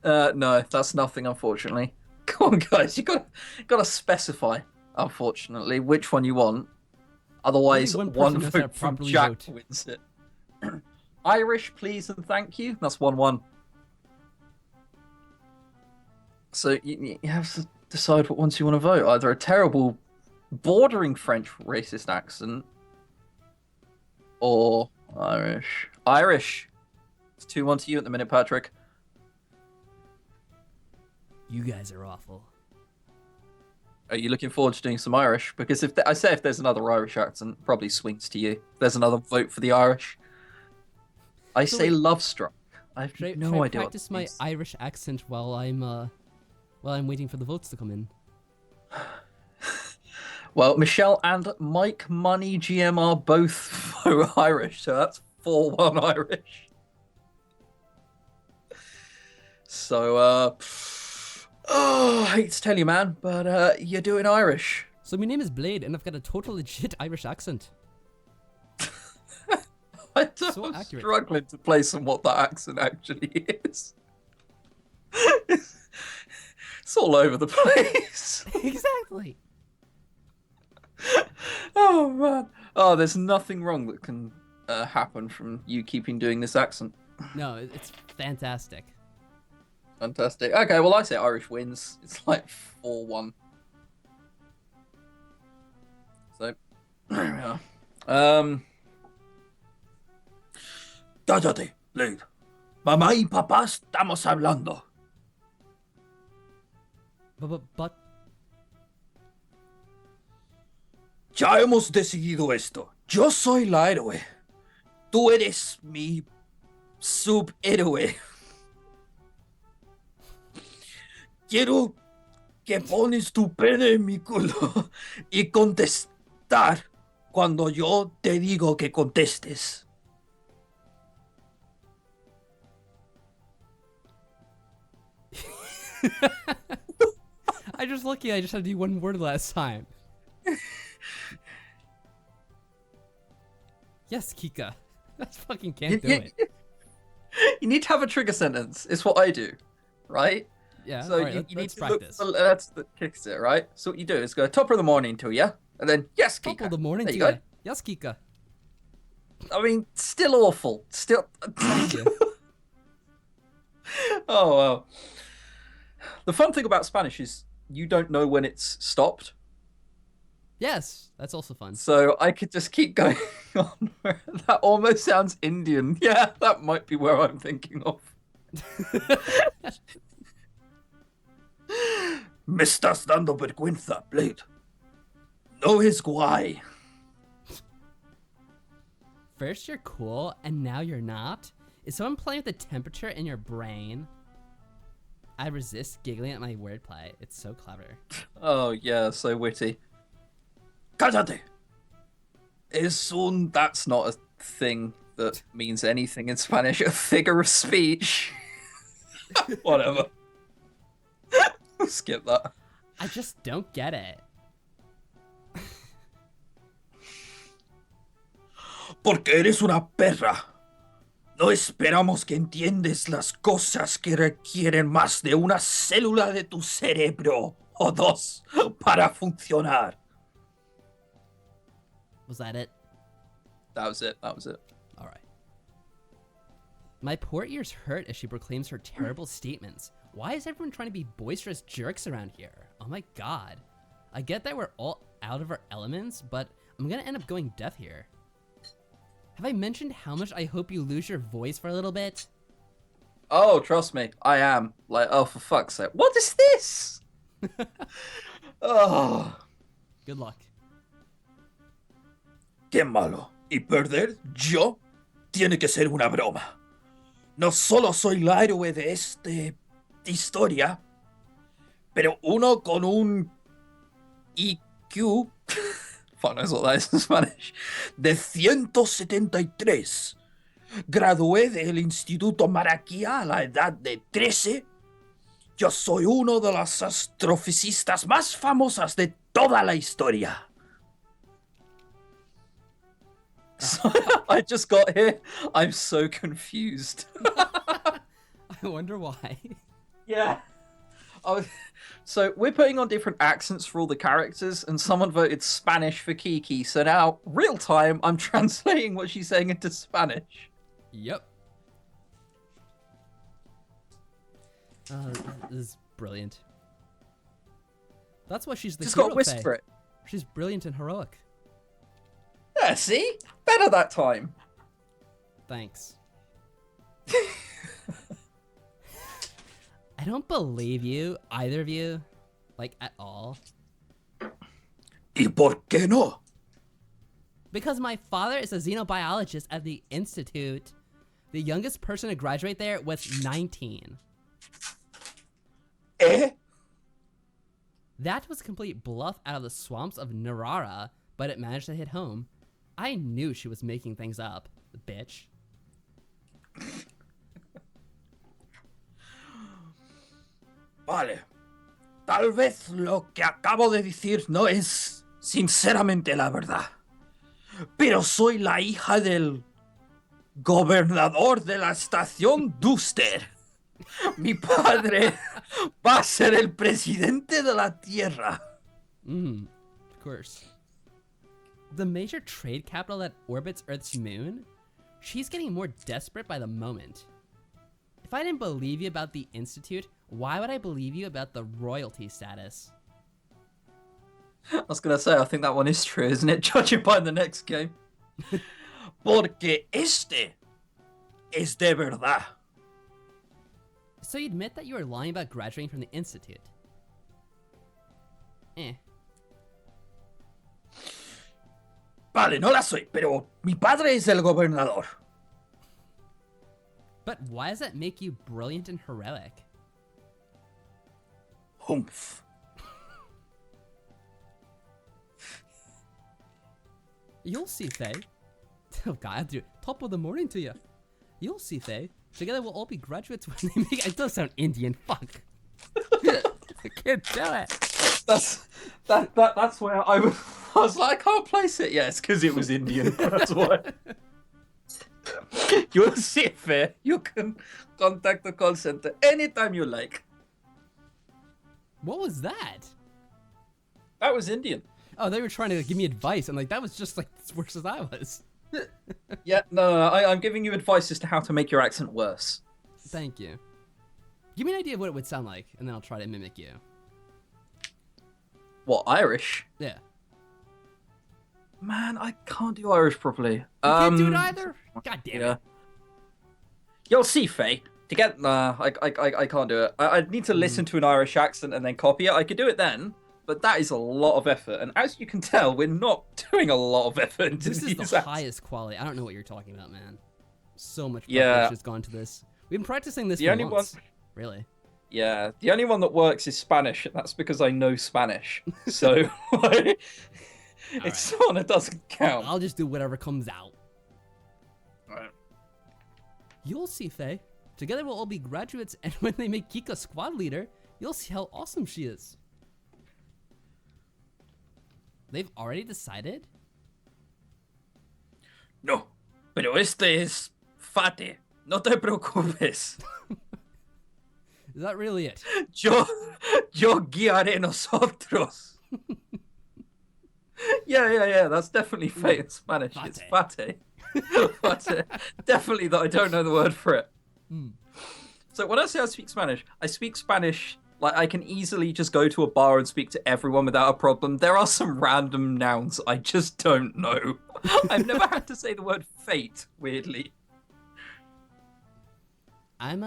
No, that's nothing, unfortunately. Come on, guys, you gotta specify, unfortunately, which one you want. Otherwise, Only one person knows how to vote from properly Jack vote. wins it. Irish, please and thank you. That's 1-1. So you have to decide what ones you want to vote. Either a terrible, bordering French racist accent, or Irish. Irish. It's 2-1 to you at the minute, Patrick. You guys are awful. Are you looking forward to doing some Irish? Because if there's another Irish accent, it probably swings to you. If there's another vote for the Irish. I So say wait, love struck. I have Should I no idea what practice that my means. Irish accent while I'm waiting for the votes to come in? Well, Michelle and Mike Money GM are both Irish, so that's 4-1 Irish. So, I hate to tell you, man, but you're doing Irish. So my name is Blade, and I've got a total legit Irish accent. I'm So accurate. struggling to place on what that accent actually is. It's all over the place. Exactly. Oh man. Oh, there's nothing wrong that can happen from you keeping doing this accent. No, it's fantastic. Fantastic. Okay, well I say Irish wins. It's like 4-1. So there we are. Cállate, Blade. Mamá y papá estamos hablando. But Ya hemos decidido esto. Yo soy la héroe. Tú eres mi subhéroe. Quiero que pones tu pene en mi culo y contestar cuando yo te digo que contestes. I just lucky I just had to do one word last time. Yes, Kika. That's fucking can't do it. You need to have a trigger sentence. It's what I do, right? Yeah. So alright, you need let's to practice. look. That's the kicks it, right? So what you do is go top of the morning to you, and then yes, Kika. Top of the morning There to you go. you. Yes, Kika. I mean, still awful. Still. Thank you. Oh well. The fun thing about Spanish is you don't know when it's stopped, Yes, that's also fun. so I could just keep going on. That almost sounds Indian. Yeah, that might be where I'm thinking of. Me estás dando vergüenza, Blade. No es guay. First you're cool, and now you're not? Is someone playing with the temperature in your brain? I resist giggling at my wordplay. It's so clever. Oh yeah, so witty. Cállate. That's not a thing that means anything in Spanish. A figure of speech. Whatever. Skip that. I just don't get it. Porque eres una perra. No esperamos que entiendes las cosas que requieren más de una célula de tu cerebro o dos para funcionar. Was that it? That was it. That was it. All right. My poor ears hurt as she proclaims her terrible statements. Why is everyone trying to be boisterous jerks around here? Oh my god. I get that we're all out of our elements, but I'm gonna end up going deaf here. Have I mentioned how much I hope you lose your voice for a little bit? Oh, trust me, I am. Like, oh, for fuck's sake. What is this? Oh. Good luck. Qué malo. Y perder yo tiene que ser una broma. No solo soy la héroe de esta historia, pero uno con un IQ, Fuck knows what that is in Spanish. de 173. Gradué del Instituto Maraquía a la edad de 13. Yo soy uno de los astrofisistas más famosas de toda la historia. I just got here. I'm so confused. I wonder why. Yeah. So we're putting on different accents for all the characters, and someone voted Spanish for Kiki. So now, real time, I'm translating what she's saying into Spanish. Yep. This is brilliant. That's why she's the Just hero, got to whisper Faye. it. She's brilliant and heroic. Yeah, see? Better that time. Thanks. I don't believe you, either of you, like, at all. ¿Y por qué no? Because my father is a xenobiologist at the Institute. The youngest person to graduate there was 19. ¿Eh? That was a complete bluff out of the swamps of Narara, but it managed to hit home. I knew she was making things up, the bitch. Vale. Tal vez lo que acabo de decir no es sinceramente la verdad. Pero soy la hija del gobernador de la estación Duster. Mi padre va a ser el presidente de la Tierra. Of course. The major trade capital that orbits Earth's moon? She's getting more desperate by the moment. If I didn't believe you about the Institute, why would I believe you about the royalty status? I was going to say, I think that one is true, isn't it? Judging by the next game. Porque este es de verdad. So you admit that you were lying about graduating from the Institute? Vale, no la soy, pero mi padre es el gobernador. But why does that make you brilliant and heroic? Humph. You'll see, Faye. Oh god, I have to do top of the morning to you. You'll see, Faye. Together we'll all be graduates when they make it. Does sound Indian, fuck. I can't do it. That's where I was like, I can't place it. Yeah, it's because it was Indian. That's why. You'll see it, Fair. You can contact the call center anytime you like. What was that? That was Indian. Oh, they were trying to give me advice, and like that was just like as worse as I was. Yeah, no, I'm giving you advice as to how to make your accent worse. Thank you. Give me an idea of what it would sound like, and then I'll try to mimic you. What, Irish? Yeah. Man, I can't do Irish properly. You can't do it either? God damn it. You'll see, Faye. To get... Nah, I can't do it. I'd need to listen to an Irish accent and then copy it. I could do it then, but that is a lot of effort. And as you can tell, we're not doing a lot of effort into This is these the accents. highest quality. I don't know what you're talking about, man. So much Yeah. has gone to this. We've been practicing this The for only months. one... Really. Yeah, the only one that works is Spanish, and that's because I know Spanish. So, it's the one that doesn't count. I'll just do whatever comes out. Alright. You'll see, Faye. Together we'll all be graduates, and when they make Kika squad leader, you'll see how awesome she is. They've already decided? No, pero este es Fate. No te preocupes. Is that really it? Yo guiaré nosotros. Yeah. That's definitely fate in Spanish. It's fate. Fate. Definitely that I don't know the word for it. So when I say I speak Spanish like I can easily just go to a bar and speak to everyone without a problem. There are some random nouns I just don't know. I've never had to say the word fate, weirdly. I'm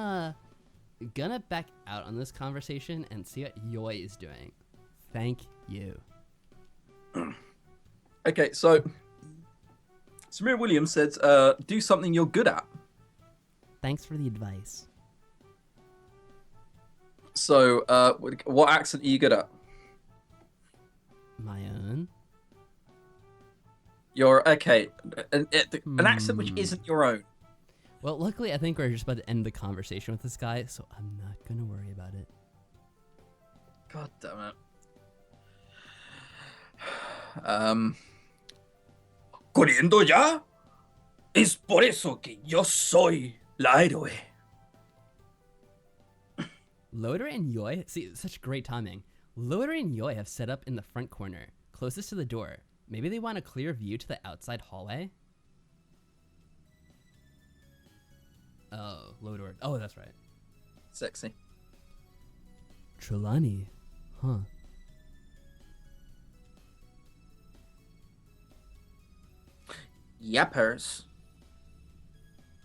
gonna back out on this conversation and see what Yoi is doing. Thank you. Okay, so Samir Williams says, do something you're good at. Thanks for the advice. So, what accent are you good at? My own. You're, okay, an accent which isn't your own. Well, luckily, I think we're just about to end the conversation with this guy, so I'm not gonna worry about it. God damn it. ¿Corriendo ya? Es por eso que yo soy la héroe. Loader and Yoi, see, such great timing. Loader and Yoi have set up in the front corner, closest to the door. Maybe they want a clear view to the outside hallway? Oh, Loader. Oh, that's right. Sexy. Trelawney. Huh. Yappers.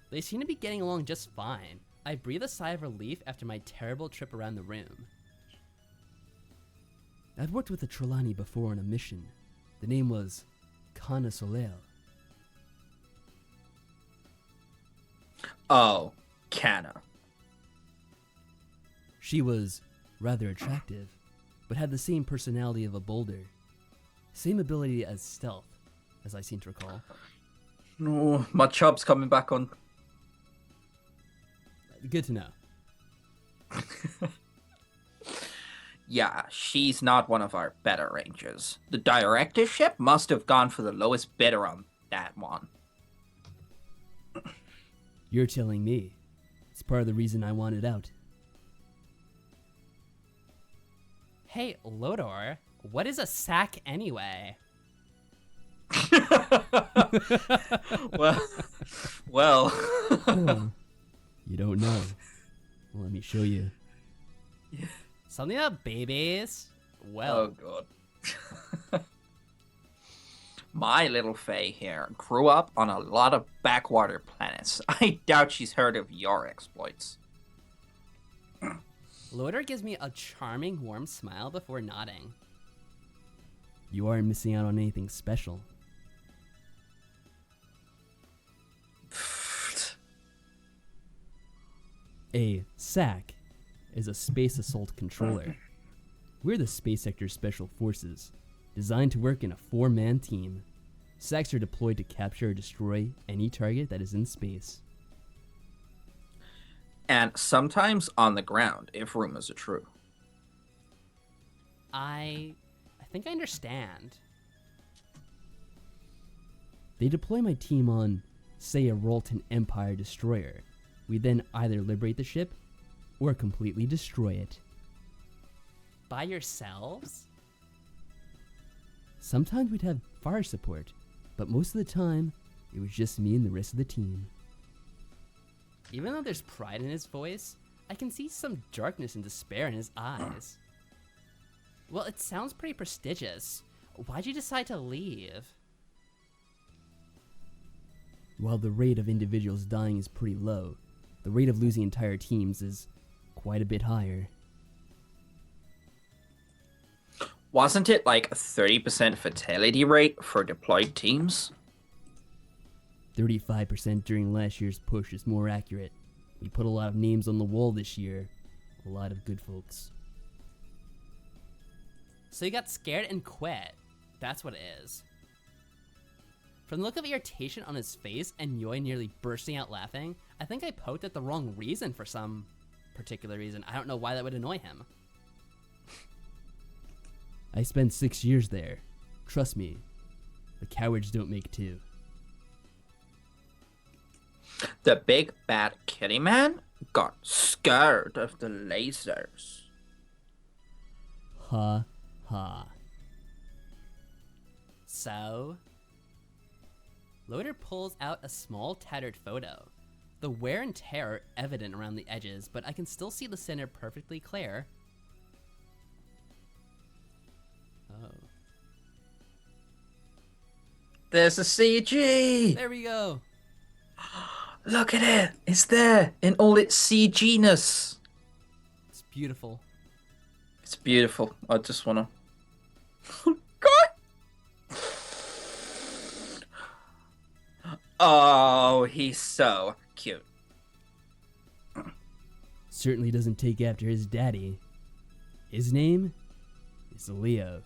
They seem to be getting along just fine. I breathe a sigh of relief after my terrible trip around the room. I'd worked with a Trelawney before on a mission. The name was Kana Soleil. Oh, Kana. She was rather attractive, but had the same personality of a boulder. Same ability as stealth, as I seem to recall. No, my chub's coming back on. Good to know. Yeah, she's not one of our better rangers. The directorship must have gone for the lowest bidder on that one. You're telling me. It's part of the reason I wanted out. Hey, Lodor, what is a sack anyway? well. You don't know. Well, let me show you. Yeah. Something about babies? Well. Oh, God. My little Faye here grew up on a lot of backwater planets. I doubt she's heard of your exploits. Loader gives me a charming, warm smile before nodding. You aren't missing out on anything special. A SAC is a space assault controller. We're the Space Sector Special Forces, designed to work in a 4-man team. SACs are deployed to capture or destroy any target that is in space. And sometimes on the ground, if rumors are true. I think I understand. They deploy my team on, say, a Rolton Empire destroyer. We then either liberate the ship or completely destroy it. By yourselves? Sometimes we'd have fire support, but most of the time, it was just me and the rest of the team. Even though there's pride in his voice, I can see some darkness and despair in his eyes. Well, it sounds pretty prestigious. Why'd you decide to leave? While the rate of individuals dying is pretty low, the rate of losing entire teams is quite a bit higher. Wasn't it like a 30% fatality rate for deployed teams? 35% during last year's push is more accurate. We put a lot of names on the wall this year. A lot of good folks. So you got scared and quit. That's what it is. From the look of irritation on his face and Yoi nearly bursting out laughing, I think I poked at the wrong reason for some particular reason. I don't know why that would annoy him. I spent 6 years there. Trust me, the cowards don't make two. The big bad kitty man got scared of the lasers. Ha ha. So? Loader pulls out a small tattered photo. The wear and tear are evident around the edges, but I can still see the center perfectly clear. Oh. There's a CG! There we go! Look at it! It's there in all its CG-ness. It's beautiful. It's beautiful. I just wanna... God! Oh, he's so cute. Certainly doesn't take after his daddy. His name is Leo.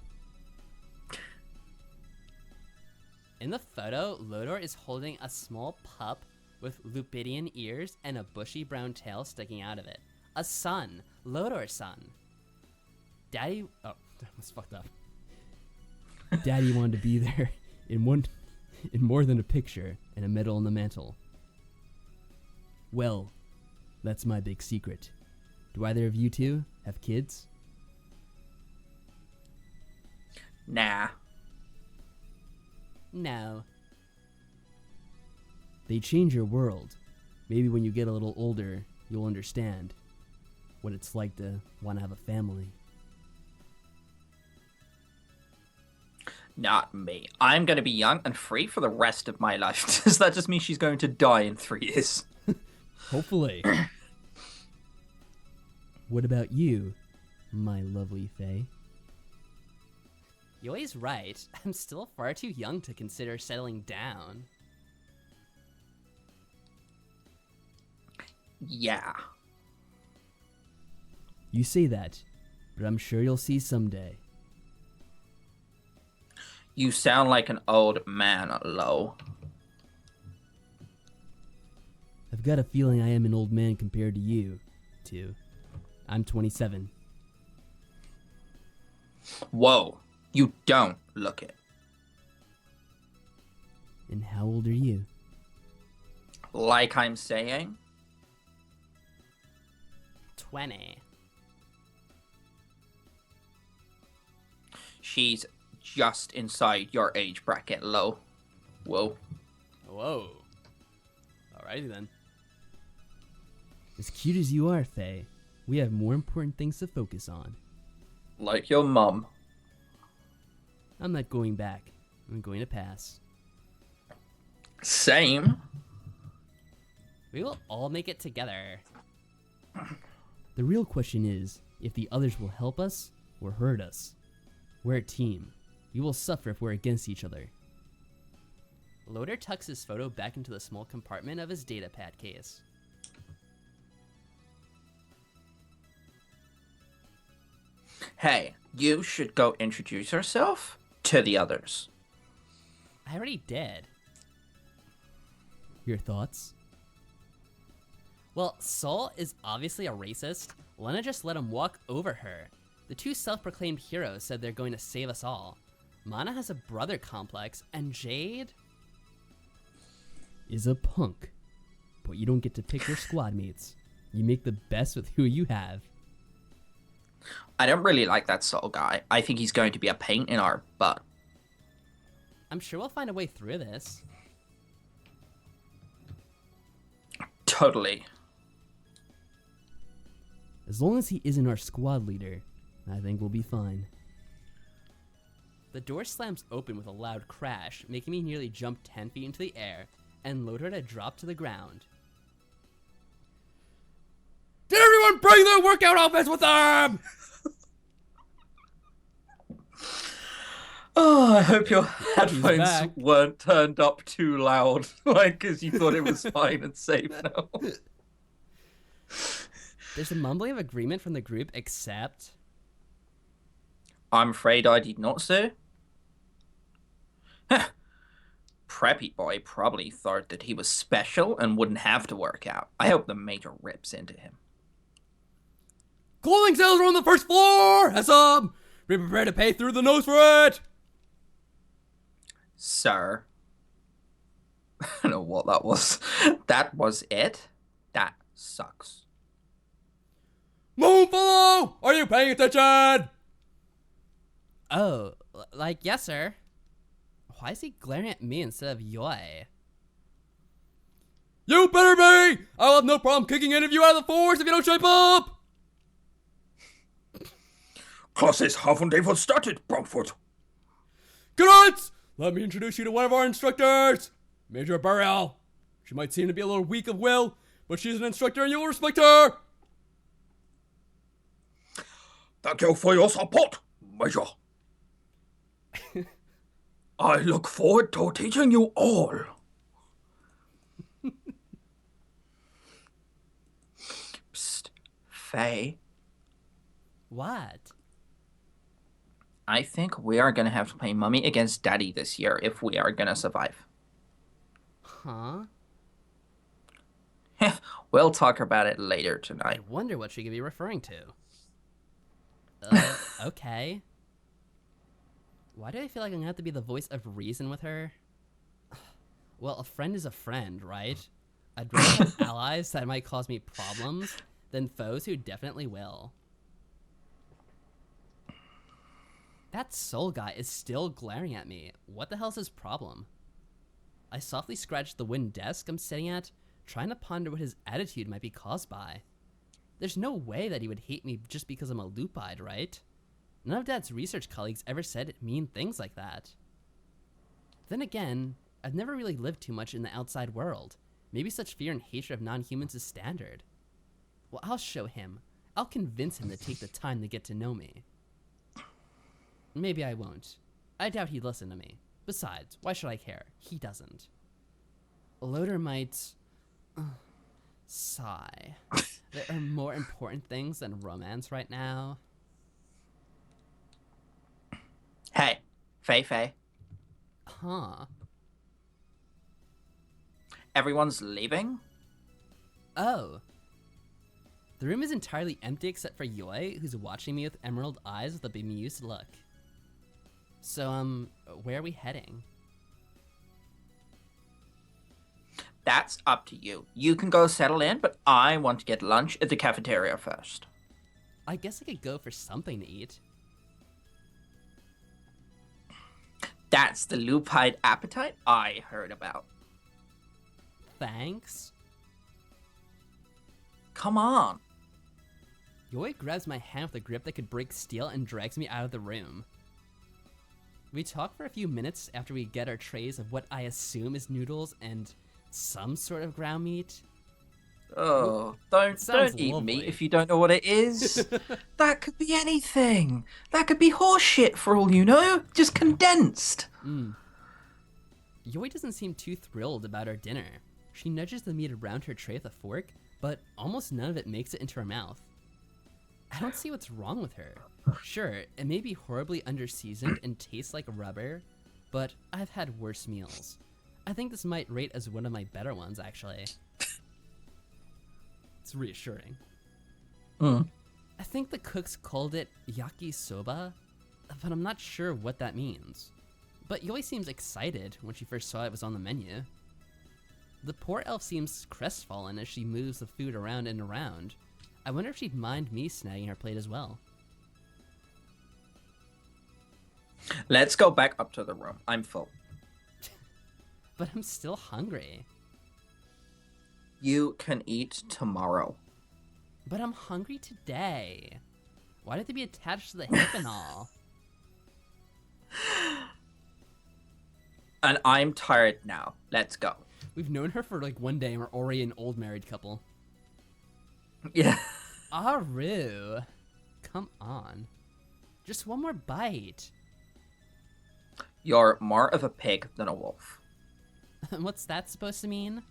In the photo, Lodor is holding a small pup with Lupidian ears and a bushy brown tail sticking out of it. A son. Lodor's son. Daddy... Oh, that was fucked up. Daddy wanted to be there in more than a picture and a medal on the mantle. Well, that's my big secret. Do either of you two have kids? Nah. No. They change your world. Maybe when you get a little older, you'll understand what it's like to want to have a family. Not me. I'm going to be young and free for the rest of my life. Does that just mean she's going to die in 3 years? Hopefully. What about you, my lovely Faye? Yoi's right. I'm still far too young to consider settling down. Yeah. You say that, but I'm sure you'll see someday. You sound like an old man, Lo. I've got a feeling I am an old man compared to you, too. I'm 27. Whoa. You don't look it. And how old are you? Like I'm saying? 20. She's just inside your age bracket, Lo. Whoa. Whoa. Alrighty then. As cute as you are, Faye, we have more important things to focus on. Like your mum. I'm not going back. I'm going to pass. Same. We will all make it together. The real question is if the others will help us or hurt us. We're a team. We will suffer if we're against each other. Loader tucks his photo back into the small compartment of his datapad case. Hey, you should go introduce yourself to the others. I already did. Your thoughts? Well, Sol is obviously a racist. Lena just let him walk over her. The two self-proclaimed heroes said they're going to save us all. Mana has a brother complex, and Jade is a punk. But you don't get to pick your squad mates. You make the best with who you have. I don't really like that Soul guy. I think he's going to be a pain in our butt. I'm sure we'll find a way through this. Totally. As long as he isn't our squad leader, I think we'll be fine. The door slams open with a loud crash, making me nearly jump 10 feet into the air, and Loader to drop to the ground. Did everyone bring their workout outfits with them? Oh, I hope your back. headphones weren't turned up too loud, like, because you thought it was fine and safe now. There's a mumbling of agreement from the group, except... I'm afraid I did not, sir. Preppy boy probably thought that he was special and wouldn't have to work out. I hope the major rips into him. Clothing sales are on the first floor. Has some. Be prepared to pay through the nose for it. Sir. I don't know what that was. That was it? That sucks. Moonfellow, are you paying attention? Oh, like, yes, sir. Why is he glaring at me instead of Yoi? You better be! I'll have no problem kicking any of you out of the force if you don't shape up! Classes haven't even started, Bromford. Cadets! Let me introduce you to one of our instructors! Major Burrell. She might seem to be a little weak of will, but she's an instructor and you'll respect her! Thank you for your support, Major. I look forward to teaching you all. Psst. Faye, What? I think we are going to have to play Mummy against Daddy this year if we are going to survive. Huh? We'll talk about it later I tonight. wonder what she could be referring to. Okay. Why do I feel like I'm gonna have to be the voice of reason with her? Well, a friend is a friend, right? I'd rather have allies that might cause me problems than foes who definitely will. That soul guy is still glaring at me. What the hell's his problem? I softly scratched the wooden desk I'm sitting at, trying to ponder what his attitude might be caused by. There's no way that he would hate me just because I'm a loop-eyed, right? None of Dad's research colleagues ever said mean things like that. Then again, I've never really lived too much in the outside world. Maybe such fear and hatred of non-humans is standard. Well, I'll show him. I'll convince him to take the time to get to know me. Maybe I won't. I doubt he'd listen to me. Besides, why should I care? He doesn't. Loader might... sigh. There are more important things than romance right now. Hey, Faye. Huh. Everyone's leaving? Oh. The room is entirely empty except for Yoi, who's watching me with emerald eyes with a bemused look. So, where are we heading? That's up to you. You can go settle in, but I want to get lunch at the cafeteria first. I guess I could go for something to eat. That's the loop-eyed appetite I heard about. Thanks. Come on. Yoi grabs my hand with a grip that could break steel and drags me out of the room. We talk for a few minutes after we get our trays of what I assume is noodles and some sort of ground meat. Oh, sounds don't eat lovely. meat if you don't know what it is. That could be anything. That could be horse shit for all you know. Just condensed. Yoi doesn't seem too thrilled about our dinner. She nudges the meat around her tray with a fork, but almost none of it makes it into her mouth. I don't see what's wrong with her. Sure, it may be horribly underseasoned and tastes like rubber, but I've had worse meals. I think this might rate as one of my better ones, actually. It's reassuring. I think the cooks called it yakisoba, but I'm not sure what that means. But Yoi seems excited when she first saw it was on the menu. The poor elf seems crestfallen as she moves the food around and around. I wonder if she'd mind me snagging her plate as well. Let's go back up to the room. I'm full. But I'm still hungry. You can eat tomorrow. But I'm hungry today. Why did they be attached to the hip and all? And I'm tired now. Let's go. We've known her for like one day and we're already an old married couple. Yeah. Aru. Come on. Just one more bite. You're more of a pig than a wolf. What's that supposed to mean?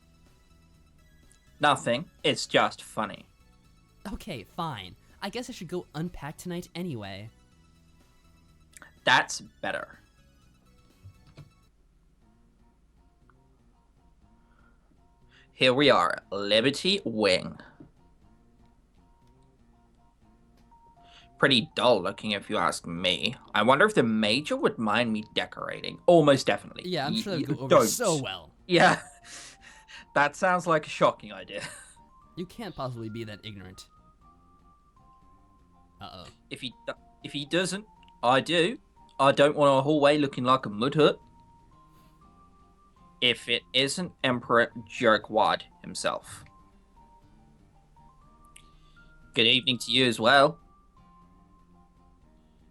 Nothing. It's just funny. Okay, fine. I guess I should go unpack tonight anyway. That's better. Here we are, Liberty Wing. Pretty dull looking if you ask me. I wonder if the Major would mind me decorating. Almost definitely. Yeah, I'm sure that would go over Don't. so well. Yeah. That sounds like a shocking idea. You can't possibly be that ignorant. Uh-oh. If he doesn't, I do. I don't want a hallway looking like a mud hut. if it isn't Emperor Jerkwad himself. Good evening to you as well.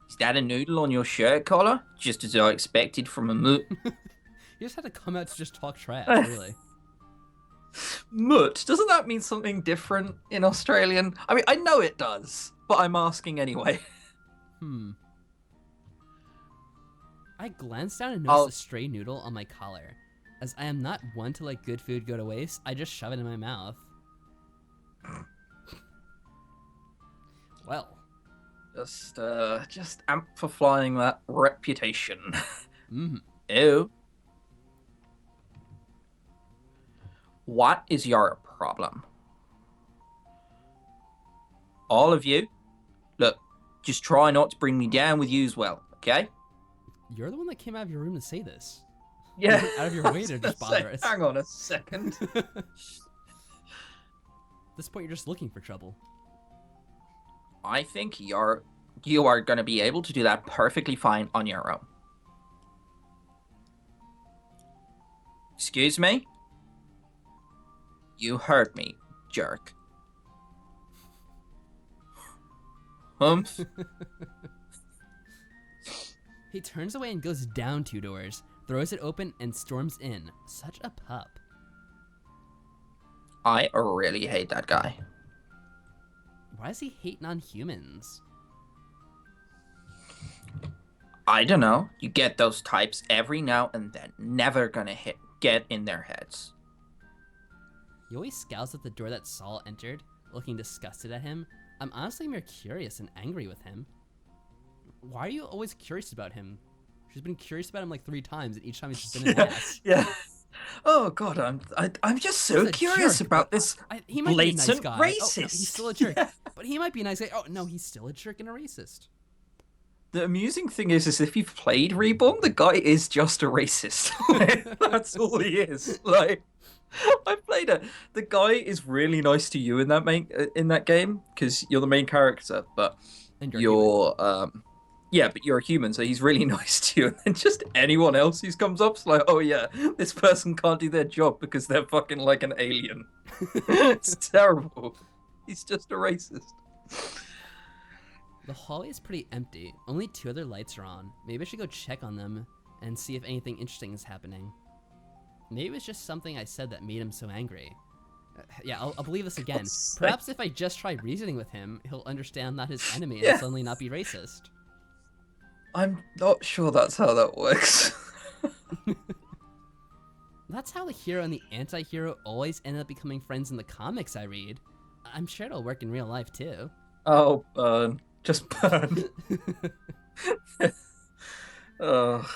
Is that a noodle on your shirt collar? Just as I expected from a moot. You just had to come out to just talk trash, really. Moot? Doesn't that mean something different in Australian? I mean, I know it does, but I'm asking anyway. I glanced down and noticed a stray noodle on my collar. As I am not one to let good food go to waste, I just shove it in my mouth. Well. Just amplifying that reputation. Mm-hmm. Ew. What is your problem? All of you, look, just try not to bring me down with you as well, okay? You're the one that came out of your room to say this. Yeah. You went out of your way to just bother us. Hang on a second. At this point, you're just looking for trouble. I think you are going to be able to do that perfectly fine on your own. Excuse me? You heard me, jerk. Humph? He turns away and goes down 2 doors, throws it open, and storms in. Such a pup. I really hate that guy. Why is he hating on humans? I don't know. You get those types every now and then. Never gonna get in their heads. He always scowls at the door that Saul entered, looking disgusted at him. I'm honestly more curious and angry with him. Why are you always curious about him? She's been curious about him like 3 times, and each time he's just been an ass. Yeah. Oh god, I'm just so He's a curious jerk, about but this he might be a nice blatant guy. racist. Oh, no, he's still a jerk. But he might be a nice guy. Oh, no, he's still a jerk and a racist. The amusing thing is if you've played Reborn, the guy is just a racist. That's all he is. Like, I played it. The guy is really nice to you in that game because you're the main character, but And you're yeah, but you're a human, so he's really nice to you. And then just anyone else who comes up is like, oh yeah, this person can't do their job because they're fucking like an alien. It's terrible. He's just a racist. The hallway is pretty empty. Only 2 other lights are on. Maybe I should go check on them and see if anything interesting is happening. Maybe it was just something I said that made him so angry. Yeah, I'll believe this again. Perhaps if I just try reasoning with him, he'll understand I'm not his enemy and suddenly not be racist. I'm not sure that's how that works. That's how the hero and the anti-hero always end up becoming friends in the comics I read. I'm sure it'll work in real life too. Oh, burn. Just burn. Ugh.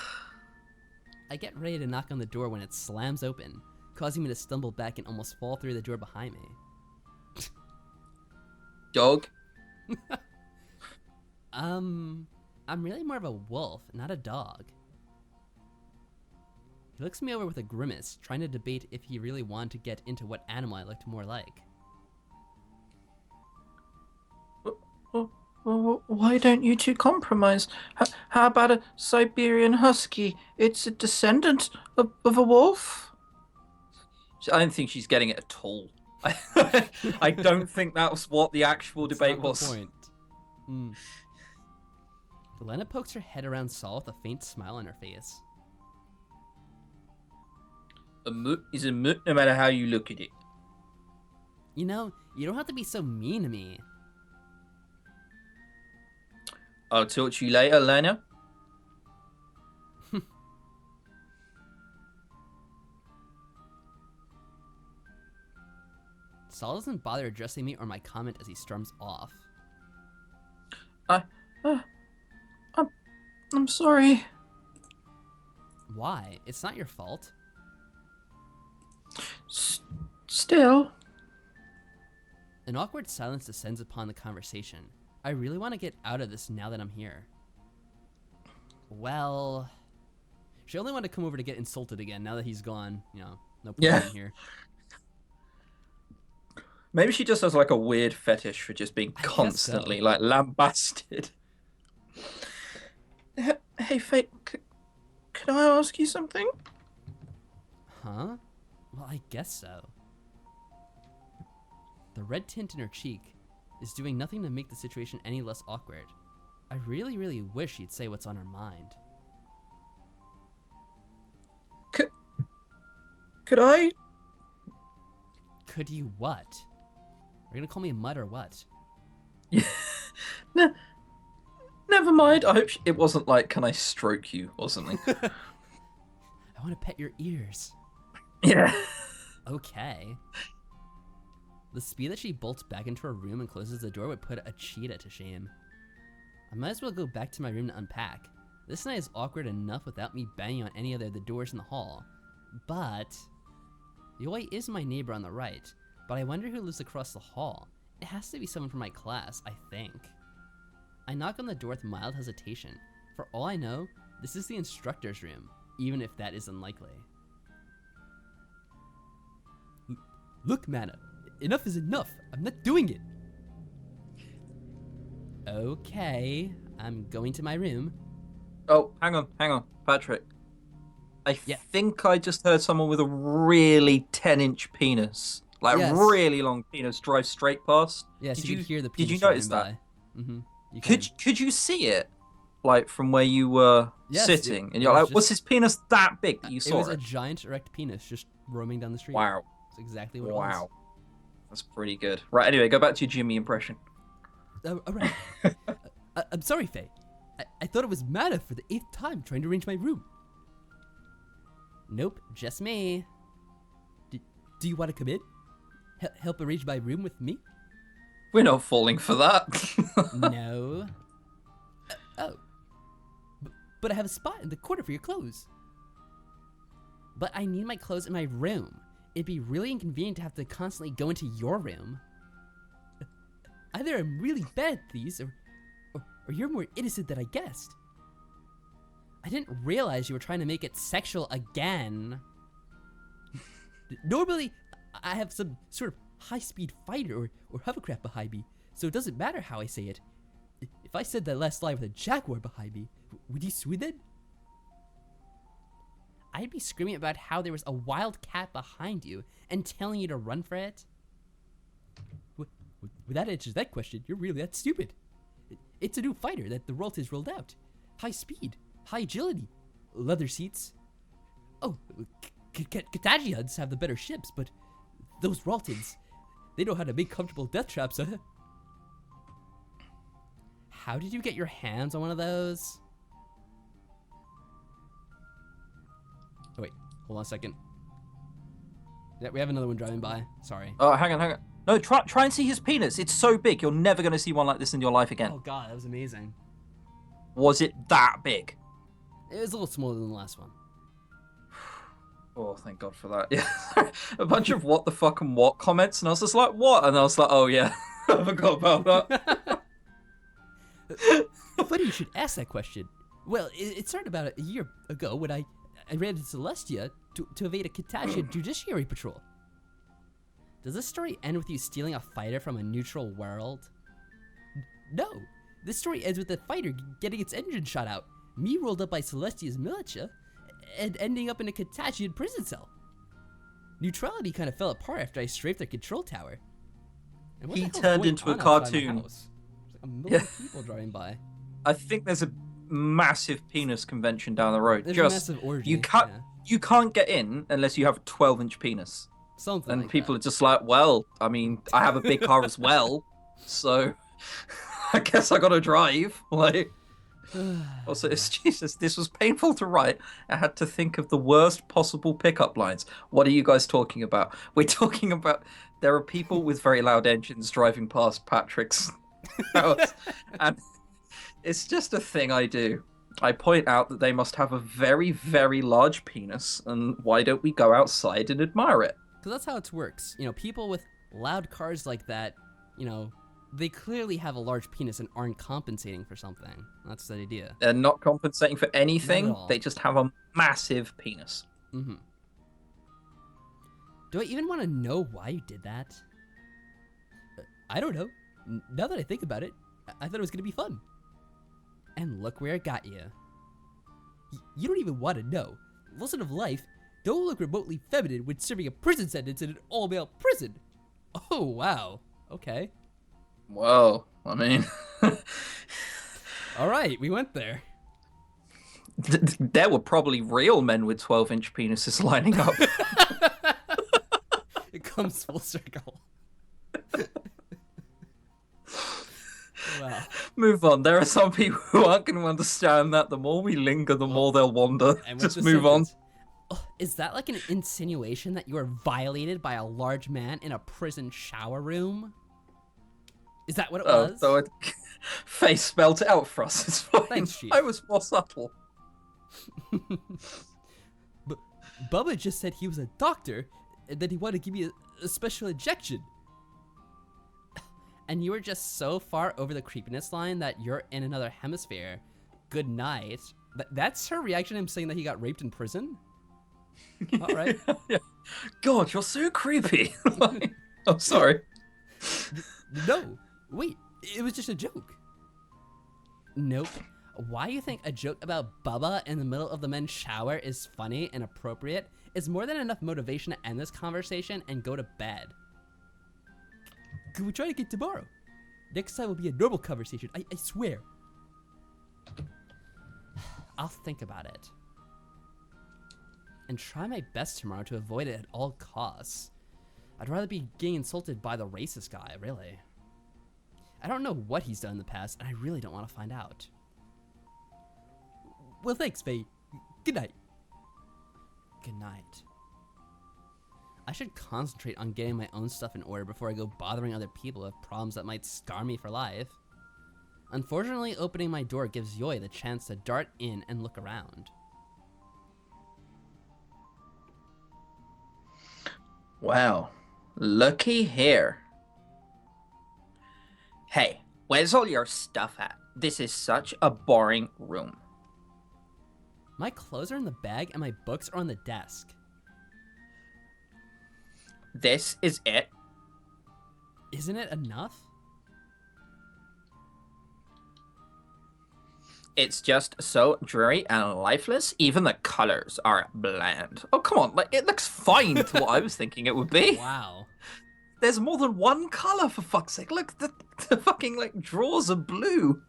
I get ready to knock on the door when it slams open, causing me to stumble back and almost fall through the door behind me. Dog? I'm really more of a wolf, not a dog. He looks me over with a grimace, trying to debate if he really wanted to get into what animal I looked more like. Why don't you two compromise? How about a Siberian Husky? It's a descendant of a wolf. I don't think she's getting it at all. I don't think that's what the actual debate was. Point. Lena pokes her head around Saul with a faint smile on her face. A moot is a moot no matter how you look at it. You know, you don't have to be so mean to me. I'll talk to you later, Lena. Saul doesn't bother addressing me or my comment as he storms off. I'm sorry. Why? It's not your fault. Still. An awkward silence descends upon the conversation. I really want to get out of this now that I'm here. Well, she only wanted to come over to get insulted again now that he's gone. You know, no point in here. Maybe she just has like a weird fetish for just being constantly like lambasted. Hey, Faye, can I ask you something? Huh? Well, I guess so. The red tint in her cheek is doing nothing to make the situation any less awkward. I really, really wish she'd say what's on her mind. Could I? Could you what? Are you gonna call me Mud or what? No, never mind. I hope it wasn't like, can I stroke you or something? I want to pet your ears. Yeah. Okay. The speed that she bolts back into her room and closes the door would put a cheetah to shame. I might as well go back to my room to unpack. This night is awkward enough without me banging on any other of the doors in the hall. But Yoi is my neighbor on the right, but I wonder who lives across the hall. It has to be someone from my class, I think. I knock on the door with mild hesitation. For all I know, this is the instructor's room, even if that is unlikely. Look, Mana, enough is enough. I'm not doing it. Okay, I'm going to my room. Oh, hang on, Patrick. I Yeah. think I just heard someone with a really 10-inch penis, like Yes. really long penis, drive straight past. Yes, Did you could hear the Did penis you notice driving that? by. Mm-hmm. You Could you see it, like from where you were Yes, sitting? it And you're was like, was his penis that big that you It saw was it? a giant erect penis just roaming down the street. Wow, That's exactly what it was. wow, that's pretty good. Right, anyway, go back to your Jimmy impression. All right. I'm sorry, Faye. I thought it was Mana for the 8th time trying to arrange my room. Nope, just me. Do you want to come in? Help arrange my room with me? We're not falling for that. No. Oh. But I have a spot in the corner for your clothes. But I need my clothes in my room. It'd be really inconvenient to have to constantly go into your room. Either I'm really bad at these, or you're more innocent than I guessed. I didn't realize you were trying to make it sexual again. Normally, I have some sort of high-speed fighter or hovercraft behind me, so it doesn't matter how I say it. If I said that last line with a jaguar behind me, would you sue then? I'd be screaming about how there was a wild cat behind you and telling you to run for it. Well, that answers that question. You're really that stupid. It's a new fighter that the royalties rolled out. High speed, high agility, leather seats. Oh, Katagians have the better ships, but those Raltons, they know how to make comfortable death traps, huh? How did you get your hands on one of those? Oh wait, hold on a second. Yeah, we have another one driving by. Sorry. Oh, hang on. No, try and see his penis. It's so big, you're never going to see one like this in your life again. Oh god, that was amazing. Was it that big? It was a little smaller than the last one. Oh, thank God for that. Yeah. A bunch of what the fuck and what comments, and I was just like, what? And I was like, oh yeah, I forgot about that. Funny you should ask that question. Well, it started about a year ago when I ran to Celestia to evade a Katagian judiciary patrol. Does this story end with you stealing a fighter from a neutral world? No. This story ends with the fighter getting its engine shot out, me rolled up by Celestia's militia, and ending up in a Katagian prison cell. Neutrality kind of fell apart after I strafed their control tower. And what He the hell's turned going into a on outside my cartoon. house? There's like a million people driving by. I think there's a massive penis convention down the road. There's a massive orgy. You can't get in unless you have a 12-inch penis. Something And like people that. are just like, well, I mean, I have a big car as well, so I guess I gotta drive. Like, also, Jesus, this was painful to write. I had to think of the worst possible pickup lines. What are you guys talking about? We're talking about there are people with very loud engines driving past Patrick's house, and it's just a thing I do. I point out that they must have a very, very large penis, and why don't we go outside and admire it? Because that's how it works. You know, people with loud cars like that, you know, they clearly have a large penis and aren't compensating for something. That's the idea. They're not compensating for anything. Not at all. They just have a massive penis. Mm-hmm. Do I even want to know why you did that? I don't know. Now that I think about it, I thought it was going to be fun. And look where it got you. You don't even want to know. Lesson of life, Don't look remotely feminine when serving a prison sentence in an all-male prison. Oh, wow. Okay. Whoa. I mean, All right, we went there. there were probably real men with 12-inch penises lining up. It comes full circle. Wow. Move on. There are some people who aren't going to understand that. The more we linger, the more they'll wander. And with Just the move on. sentence, oh, is that like an insinuation that you were violated by a large man in a prison shower room? Is that what it was? So it face spelled it out for us. It's fine. Thanks, Chief. I was more subtle. But Bubba just said he was a doctor and that he wanted to give me a special injection. And you were just so far over the creepiness line that you're in another hemisphere. Good night. That's her reaction to him saying that he got raped in prison? All right. Yeah. God, you're so creepy. I'm sorry. No. Wait, it was just a joke. Nope. Why you think a joke about Bubba in the middle of the men's shower is funny and appropriate is more than enough motivation to end this conversation and go to bed. Could we try to get tomorrow? Next time will be a normal conversation, I swear. I'll think about it. And try my best tomorrow to avoid it at all costs. I'd rather be getting insulted by the racist guy, really. I don't know what he's done in the past, and I really don't want to find out. Well, thanks, Faye. Good night. Good night. I should concentrate on getting my own stuff in order before I go bothering other people with problems that might scar me for life. Unfortunately, opening my door gives Yoi the chance to dart in and look around. Wow. Looky here. Hey, where's all your stuff at? This is such a boring room. My clothes are in the bag and my books are on the desk. This is it? Isn't it enough? It's just so dreary and lifeless. Even the colors are bland. Oh, come on. Like, it looks fine to what I was thinking it would be. Wow. There's more than one color, for fuck's sake. Look, the fucking, like, drawers are blue.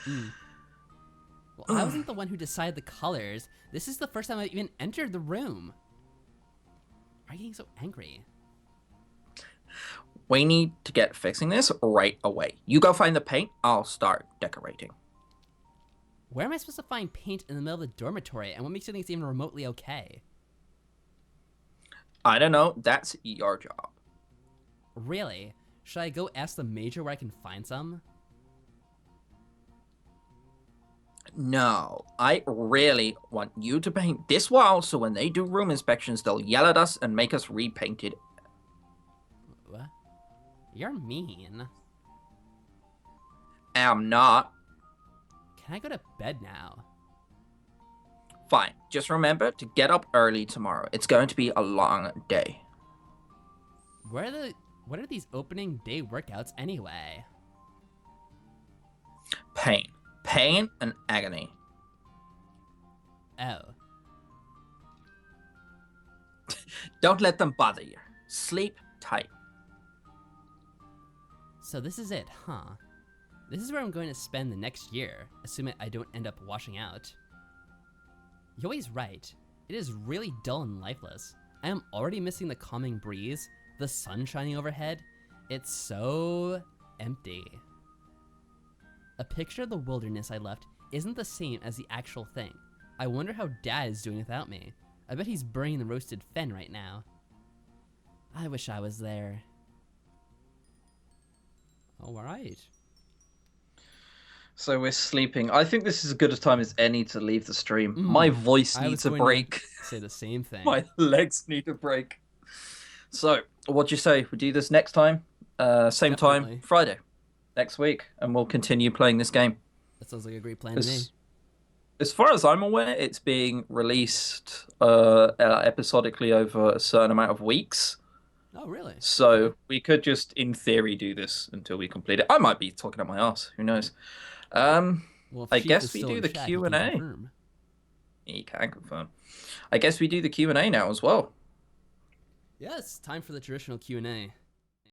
Well, I wasn't the one who decided the colors. This is the first time I've even entered the room. Why are you getting so angry? We need to get fixing this right away. You go find the paint. I'll start decorating. Where am I supposed to find paint in the middle of the dormitory, and what makes you think it's even remotely okay? I don't know. That's your job. Really? Should I go ask the major where I can find some? No, I really want you to paint this wall so when they do room inspections, they'll yell at us and make us repaint it. What? You're mean. I'm not. Can I go to bed now? Fine. Just remember to get up early tomorrow. It's going to be a long day. What are these opening day workouts anyway? Pain. Pain and agony. Oh. Don't let them bother you. Sleep tight. So this is it, huh? This is where I'm going to spend the next year, assuming I don't end up washing out. Yoi's right. It is really dull and lifeless. I am already missing the calming breeze, the sun shining overhead. It's so empty. A picture of the wilderness I left isn't the same as the actual thing. I wonder how Dad is doing without me. I bet he's burning the roasted fen right now. I wish I was there. All right. So we're sleeping. I think this is as good a time as any to leave the stream. Mm. My voice I needs was a going break. to say the same thing. My legs need a break. So, what'd you say? We do this next time? Same Definitely. time, Friday. Next week. And we'll continue playing this game. That sounds like a great plan to me. As far as I'm aware, it's being released episodically over a certain amount of weeks. Oh, really? So we could just, in theory, do this until we complete it. I might be talking out my ass. Who knows? Well, if I Chief guess is we still do in the chat, he can Q&A. confirm. You can confirm. I guess we do the Q&A now as well. Yes, time for the traditional Q&A.